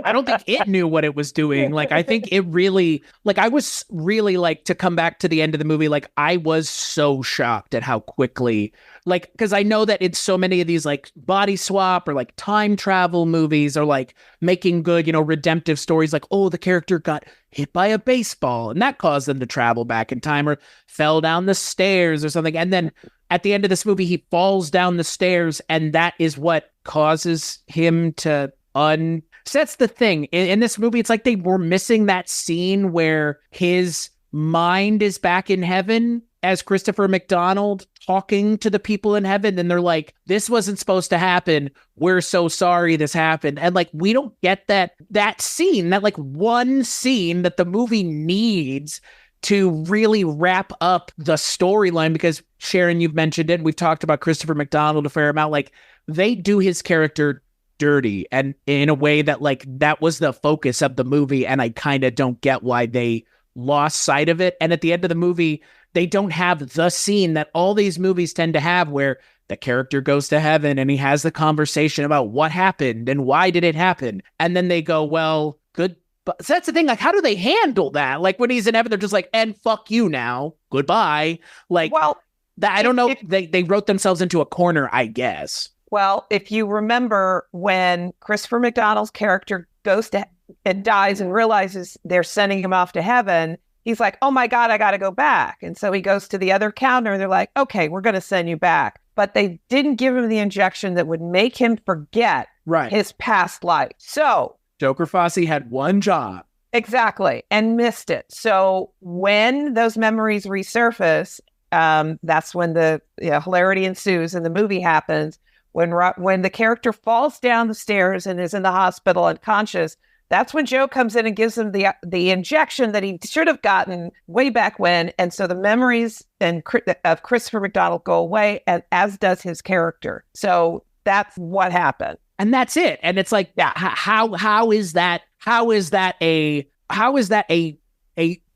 I don't think it knew what it was doing. Like, I think it really, like, I was really, like, to come back to the end of the movie, like, I was so shocked at how quickly, like, because I know that in so many of these, like, body swap or, like, time travel movies or, like, making good, redemptive stories, like, oh, the character got hit by a baseball and that caused them to travel back in time or fell down the stairs or something. And then at the end of this movie, he falls down the stairs and that is what causes him to So that's the thing. In this movie, it's like they were missing that scene where his mind is back in heaven as Christopher McDonald talking to the people in heaven. And they're like, this wasn't supposed to happen. We're so sorry this happened. And like, we don't get that scene, that like one scene that the movie needs to really wrap up the storyline. Because Sharon, you've mentioned it. We've talked about Christopher McDonald a fair amount. Like, they do his character dirty and in a way that like that was the focus of the movie, and I kind of don't get why they lost sight of it. And at the end of the movie, they don't have the scene that all these movies tend to have where the character goes to heaven and he has the conversation about what happened and why did it happen, and then they go, well, good. But so that's the thing, like, how do they handle that? Like, when he's in heaven, they're just like, and fuck you now, goodbye. Like, well, that I don't know. They wrote themselves into a corner, I guess. Well, if you remember when Christopher McDonald's character goes to and dies and realizes they're sending him off to heaven, he's like, oh my God, I got to go back. And so he goes to the other counter and they're like, okay, we're going to send you back. But they didn't give him the injection that would make him forget his past life. So Joker Fosse had one job. Exactly. And missed it. So when those memories resurface, that's when the hilarity ensues and the movie happens. When the character falls down the stairs and is in the hospital unconscious, that's when Joe comes in and gives him the injection that he should have gotten way back when. And so the memories of Christopher McDonald go away, and as does his character. So that's what happened. And that's it. And it's like, yeah, how is that a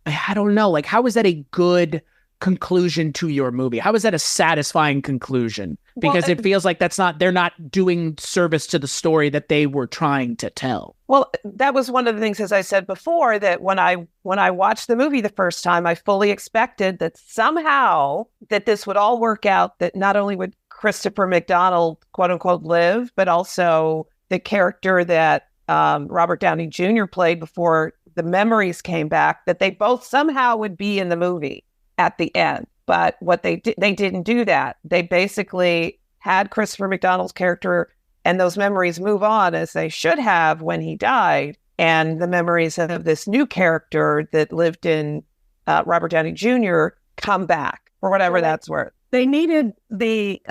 I don't know, like, how is that a good conclusion to your movie? How is that a satisfying conclusion? Because it feels like they're not doing service to the story that they were trying to tell. Well, that was one of the things, as I said before, that when I watched the movie the first time, I fully expected that somehow that this would all work out, that not only would Christopher McDonald, quote unquote, live, but also the character that Robert Downey Jr. played before the memories came back, that they both somehow would be in the movie at the end. But what they didn't do that. They basically had Christopher McDonald's character and those memories move on as they should have when he died, and the memories of this new character that lived in Robert Downey Jr. come back, for whatever that's worth. They needed the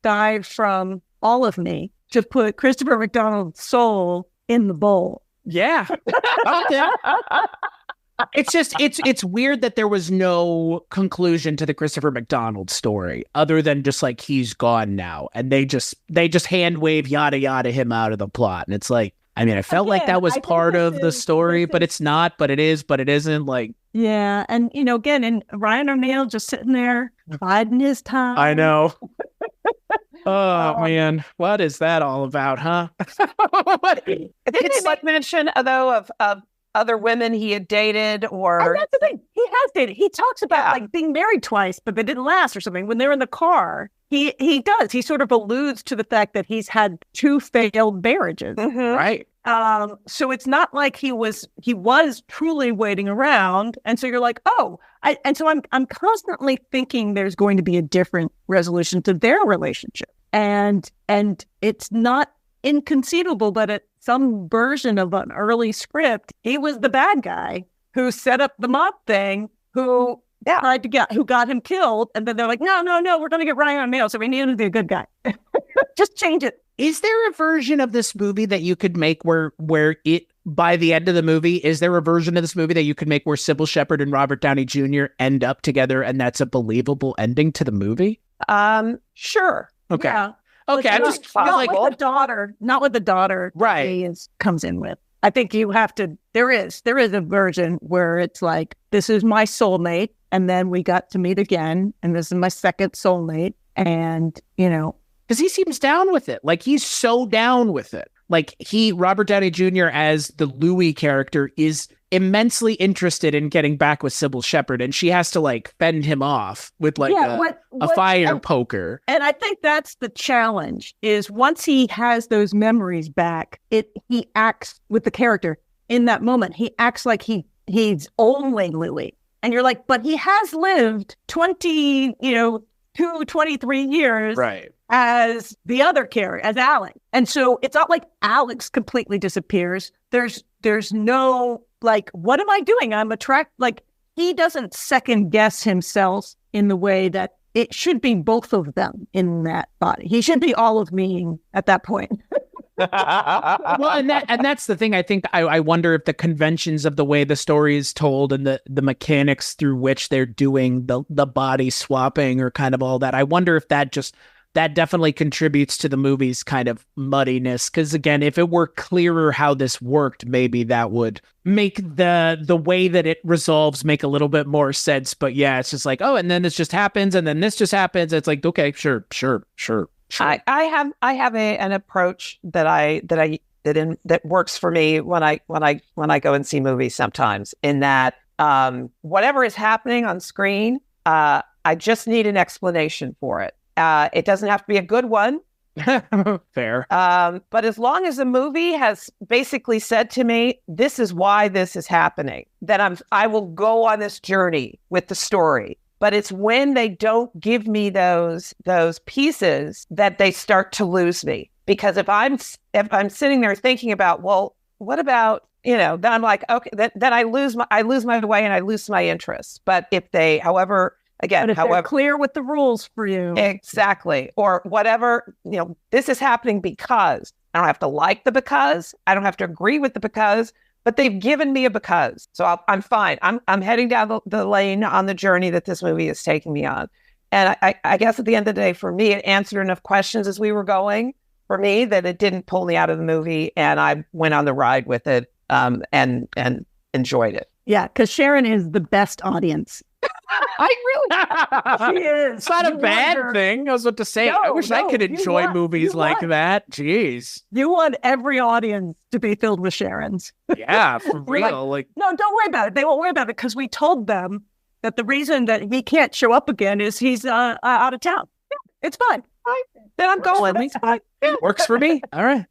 guy from All of Me to put Christopher McDonald's soul in the bowl. Yeah. Okay. It's weird that there was no conclusion to the Christopher McDonald story other than just like, he's gone now. And they just hand wave yada yada him out of the plot. And it's like, I mean, I felt like that was part of the story, but it's not, but it is, but it isn't. Like, yeah. And, again, and Ryan O'Neal just sitting there biding his time. I know. Oh, man. What is that all about, huh? Didn't they mention, though, of other women he had dated, or... And that's the thing. He has dated. He talks about like being married twice, but they didn't last or something. When they're in the car, he does. He sort of alludes to the fact that he's had 2 failed marriages. Mm-hmm. Right. So it's not like he was truly waiting around. And so you're like, I'm constantly thinking there's going to be a different resolution to their relationship. And it's not inconceivable, but at some version of an early script, he was the bad guy who set up the mob thing, who got him killed. And then they're like, no, we're going to get Ryan O'Neal. So we need him to be a good guy. Just change it. Is there a version of this movie that you could make where it, by the end of the movie, is there a version of this movie that you could make where Sybil Shepherd and Robert Downey Jr. end up together and that's a believable ending to the movie? Sure. Okay. Yeah. Okay. I'm just not with the daughter. Right. He comes in with. I think you have to. There is a version where it's like, this is my soulmate, and then we got to meet again, and this is my second soulmate, and because he seems down with it. Like, he's so down with it. Like, Robert Downey Jr. as the Louis character is immensely interested in getting back with Sybil Shepherd, and she has to like fend him off with like a fire poker. And I think that's the challenge, is once he has those memories back, he acts with the character in that moment. He acts like he's only Louis. And you're like, but he has lived 23 years. Right. As the other character, as Alex. And so it's not like Alex completely disappears. There's no, like, what am I doing? He doesn't second guess himself in the way that it should be both of them in that body. He should be all of me at that point. Well, and that's the thing. I think I wonder if the conventions of the way the story is told and the mechanics through which they're doing the body swapping or kind of all that, I wonder if that definitely contributes to the movie's kind of muddiness. Because again, if it were clearer how this worked, maybe that would make the way that it resolves make a little bit more sense. But yeah, it's just like, oh, and then this just happens, and then this just happens. It's like, okay, sure. I have an approach that works for me when I go and see movies sometimes, in that whatever is happening on screen, I just need an explanation for it. It doesn't have to be a good one. Fair. But as long as the movie has basically said to me, this is why this is happening, then I will go on this journey with the story. But it's when they don't give me those pieces that they start to lose me. Because if I'm sitting there thinking about, well, what about, then I'm like, okay, then I lose my way and I lose my interest. But if they, however, they're clear with the rules for you. Exactly. Or whatever, this is happening because I don't have to like the because, I don't have to agree with the because, but they've given me a because. So I'm fine. I'm heading down the lane on the journey that this movie is taking me on. And I guess at the end of the day, for me, it answered enough questions as we were going for me that it didn't pull me out of the movie, and I went on the ride with it and enjoyed it. Yeah, because Sharon is the best audience. She is. It's not a bad thing. I was about to say, I wish I could enjoy movies like that. Jeez. You want every audience to be filled with Sharons. Yeah, for real. No, don't worry about it. They won't worry about it because we told them that the reason that he can't show up again is he's out of town. Yeah, it's fine. Then I'm going. It's fine. Works for me. All right.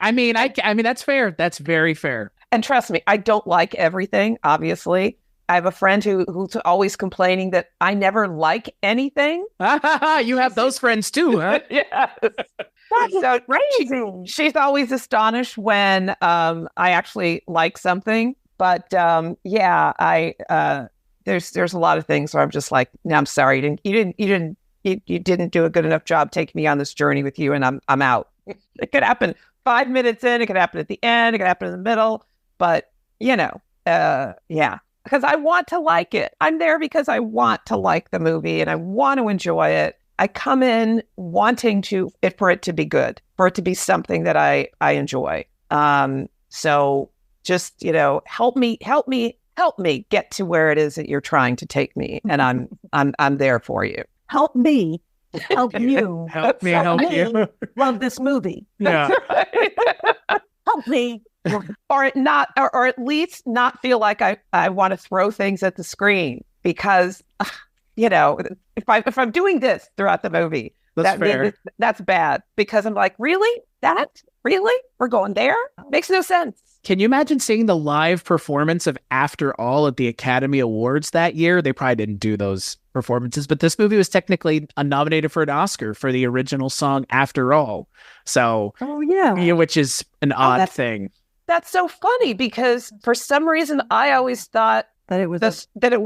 I mean, that's fair. That's very fair. And trust me, I don't like everything, obviously. I have a friend who's always complaining that I never like anything. You have those friends too, huh? Yes. That's so crazy. She's always astonished when I actually like something. But there's a lot of things where I'm just like, no, I'm sorry, you didn't do a good enough job taking me on this journey with you, and I'm out. It could happen 5 minutes in, it could happen at the end, it could happen in the middle, but because I want to like it. I'm there because I want to like the movie and I want to enjoy it. I come in wanting for it to be good, for it to be something that I enjoy. So just, help me get to where it is that you're trying to take me, and I'm there for you. Help me help you. Help me help you. Love this movie. Yeah. Help me. Or at least not feel like I want to throw things at the screen, because if I'm doing this throughout the movie, that's fair. That's bad, because I'm like, really? That Really? We're going there? Makes no sense. Can you imagine seeing the live performance of After All at the Academy Awards that year? They probably didn't do those performances, but this movie was technically nominated for an Oscar for the original song After All. So, which is an odd thing. That's so funny because for some reason I always thought that it was that it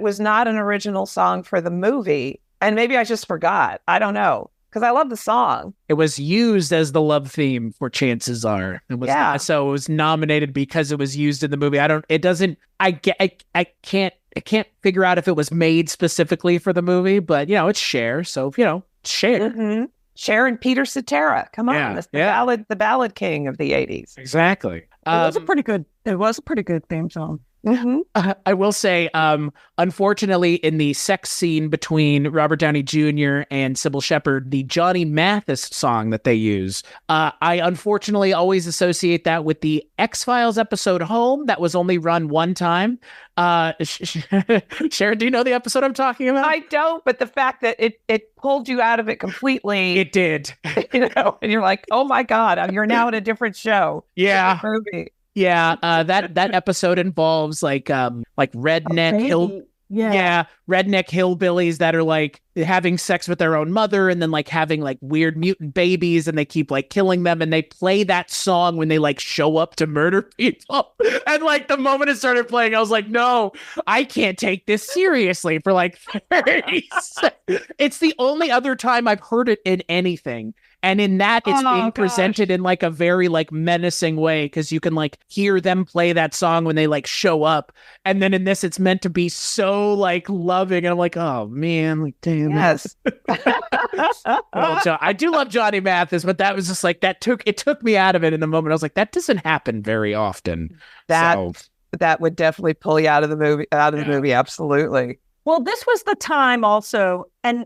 was not an original song for the movie, and maybe I just forgot. I don't know. Because I love the song. It was used as the love theme for Chances Are. It was so it was nominated because it was used in the movie. I can't figure out if it was made specifically for the movie, but it's Cher, so Cher. Mm-hmm. Cher and Peter Cetera. Come on, that's the ballad king of the 80s. Exactly. It was a pretty good theme song. Mm-hmm. I will say, unfortunately, in the sex scene between Robert Downey Jr. and Sybil Shepherd, the Johnny Mathis song that they use, I unfortunately always associate that with the X-Files episode Home that was only run one time. Sharon, do you know the episode I'm talking about? I don't, but the fact that it pulled you out of it completely. It did. And you're like, oh my God, you're now in a different show. Yeah. Movie. Yeah, that episode involves like redneck redneck hillbillies that are like having sex with their own mother and then like having like weird mutant babies, and they keep like killing them, and they play that song when they like show up to murder people. And like the moment it started playing, I was like, no, I can't take this seriously for like 30 seconds. It's the only other time I've heard it in anything. And in that, it's being presented in like a very like menacing way, because you can like hear them play that song when they like show up. And then in this, it's meant to be so like loving. And I'm like, oh man, like damn. Yes. Well, I do love Johnny Mathis, but that was just like it took me out of it in the moment. I was like, that doesn't happen very often. That would definitely pull you out of the movie. Absolutely. Well, this was the time also, and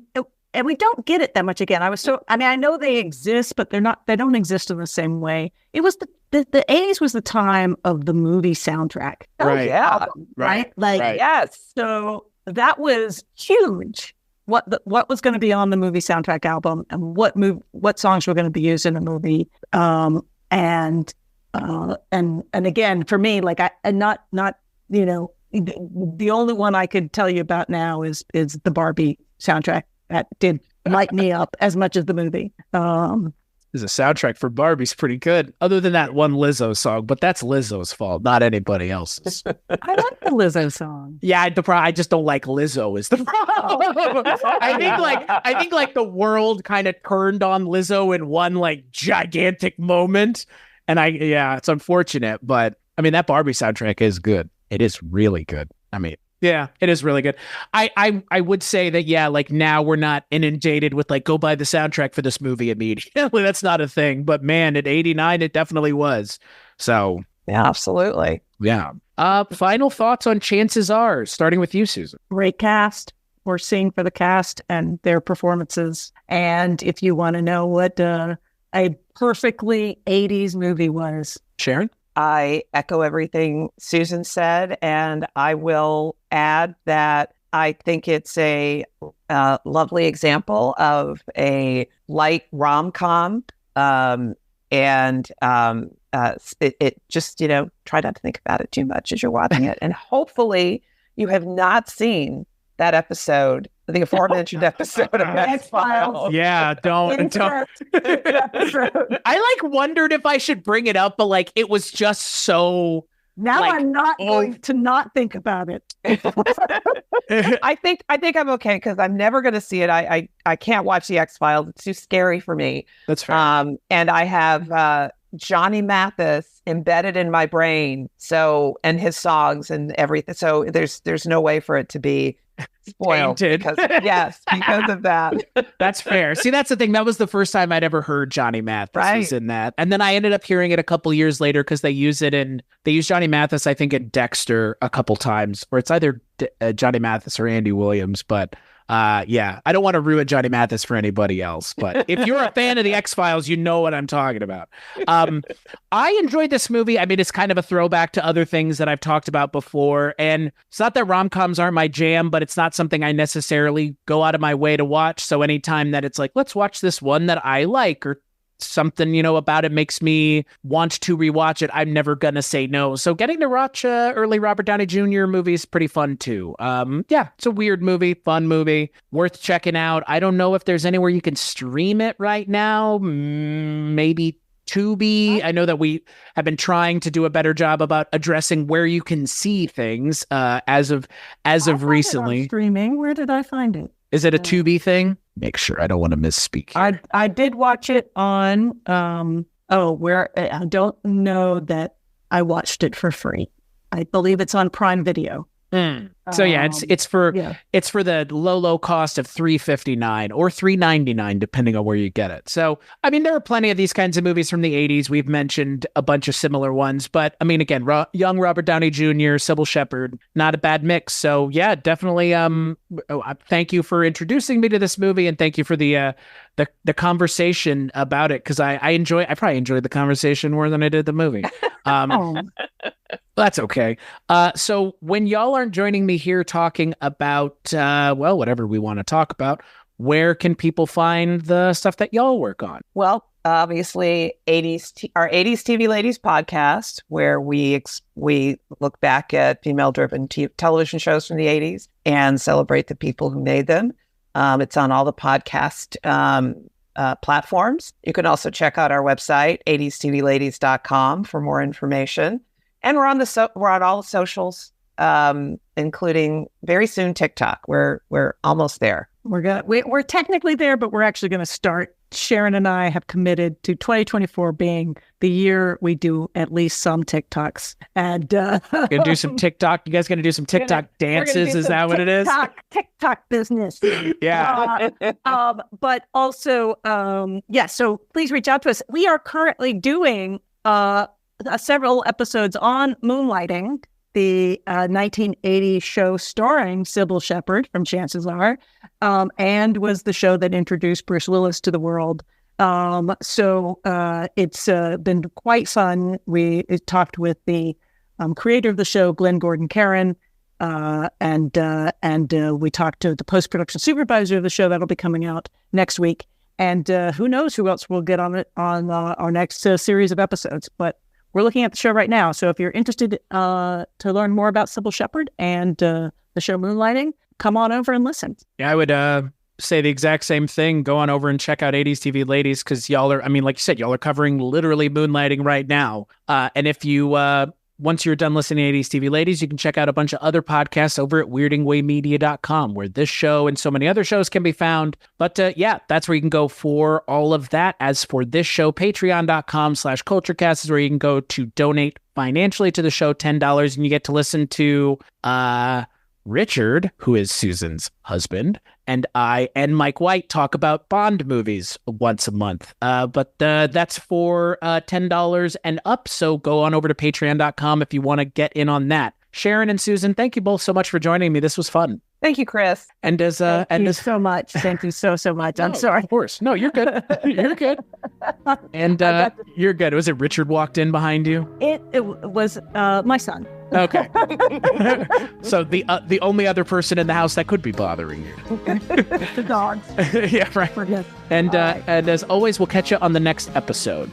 we don't get it that much again. I know they exist, but they don't exist in the same way. It was the 80s was the time of the movie soundtrack. Right. Album, right? Yes. So that was huge. What was going to be on the movie soundtrack album, and what songs were going to be used in the movie. And again, for me, like the only one I could tell you about now is the Barbie soundtrack. That did light me up as much as the movie. The soundtrack for Barbie's pretty good, other than that one Lizzo song, but that's Lizzo's fault, not anybody else's. I like the Lizzo song. Yeah, I just don't like Lizzo is the problem. I think like the world kind of turned on Lizzo in one like gigantic moment, and it's unfortunate, but I mean that Barbie soundtrack is good. It is really good. I mean, yeah, it is really good. I would say that, like now we're not inundated with like, go buy the soundtrack for this movie immediately. That's not a thing. But man, at 89, it definitely was. So. Yeah, absolutely. Yeah. Final thoughts on Chances Are, starting with you, Susan. Great cast. We're seeing for the cast and their performances. And if you want to know what a perfectly 80s movie was. Sharon? I echo everything Susan said, and I will add that I think it's a lovely example of a light rom-com, and it just, try not to think about it too much as you're watching it. And hopefully you have not seen that episode, the aforementioned episode of X-Files. Yeah, don't. I wondered if I should bring it up, but like it was just so. Now I'm not going to not think about it. I think I'm okay because I'm never going to see it. I can't watch the X-Files. It's too scary for me. That's fair. And I have Johnny Mathis embedded in my brain. So, and his songs and everything. So there's no way for it to be spoiled because of that. That's fair. See, that's the thing. That was the first time I'd ever heard Johnny Mathis was in that. And then I ended up hearing it a couple years later because they use Johnny Mathis, I think, in Dexter a couple times, or it's either Johnny Mathis or Andy Williams. But I don't want to ruin Johnny Mathis for anybody else. But if you're a fan of the X-Files, you know what I'm talking about. I enjoyed this movie. I mean, it's kind of a throwback to other things that I've talked about before. And it's not that rom-coms aren't my jam, but it's not something I necessarily go out of my way to watch. So anytime that it's like, let's watch this one that I like or something, about it makes me want to rewatch it, I'm never gonna say no. So getting to watch early Robert Downey Jr. movie is pretty fun too. It's a weird movie, fun movie, worth checking out. I don't know if there's anywhere you can stream it right now. Maybe Tubi. I know that we have been trying to do a better job about addressing where you can see things as of recently. Streaming. Where did I find it? Is it a Tubi thing? Make sure I don't want to misspeak here. I did watch it on where I don't know that I watched it for free. I believe it's on Prime Video. So it's for the low cost of $3.59 or $3.99 depending on where you get it. So I mean, there are plenty of these kinds of movies from the 80s. We've mentioned a bunch of similar ones, but I mean, again, young Robert Downey Jr., Sybil Shepherd, not a bad mix. So yeah, definitely. Thank you for introducing me to this movie, and thank you for the conversation about it, because I probably enjoyed the conversation more than I did the movie. That's okay. So when y'all aren't joining me here talking about, whatever we want to talk about, where can people find the stuff that y'all work on? Well, obviously, our 80s TV Ladies podcast, where we look back at female-driven television shows from the 80s and celebrate the people who made them. It's on all the podcast platforms. You can also check out our website, 80stvladies.com, for more information. And we're on all the socials, including very soon TikTok. We're almost there. We're technically there, but we're actually going to start. Sharon and I have committed to 2024 being the year we do at least some TikToks. And gonna do some TikTok. You guys gonna do some TikTok dances? Is that what it is? TikTok business. Yeah. But also, so please reach out to us. We are currently doing several episodes on Moonlighting, the 1980 show starring Sybil Shepherd from Chances Are, and was the show that introduced Bruce Willis to the world. So it's been quite fun. We talked with the creator of the show, Glenn Gordon Caron, and we talked to the post-production supervisor of the show. That'll be coming out next week. And who knows who else we'll get on it on our next series of episodes. But we're looking at the show right now. So if you're interested to learn more about Sybil Shepherd and the show Moonlighting, come on over and listen. Yeah, I would say the exact same thing. Go on over and check out 80s TV Ladies, because y'all are, like you said, y'all are covering literally Moonlighting right now. And if you, once you're done listening to 80s TV Ladies, you can check out a bunch of other podcasts over at weirdingwaymedia.com, where this show and so many other shows can be found. But that's where you can go for all of that. As for this show, patreon.com/culturecast is where you can go to donate financially to the show, $10, and you get to listen to Richard, who is Susan's husband, and I and Mike White talk about Bond movies once a month. But that's for $10 and up. So go on over to patreon.com if you want to get in on that. Sharon and Susan, thank you both so much for joining me. This was fun. Thank you, Chris. And thank you so much. Thank you so much. I'm sorry. Of course. No, you're good. You're good. And you're good. Was it Richard walked in behind you? It was my son. Okay. So the only other person in the house that could be bothering you. The dogs. Yeah, right. And as always, we'll catch you on the next episode.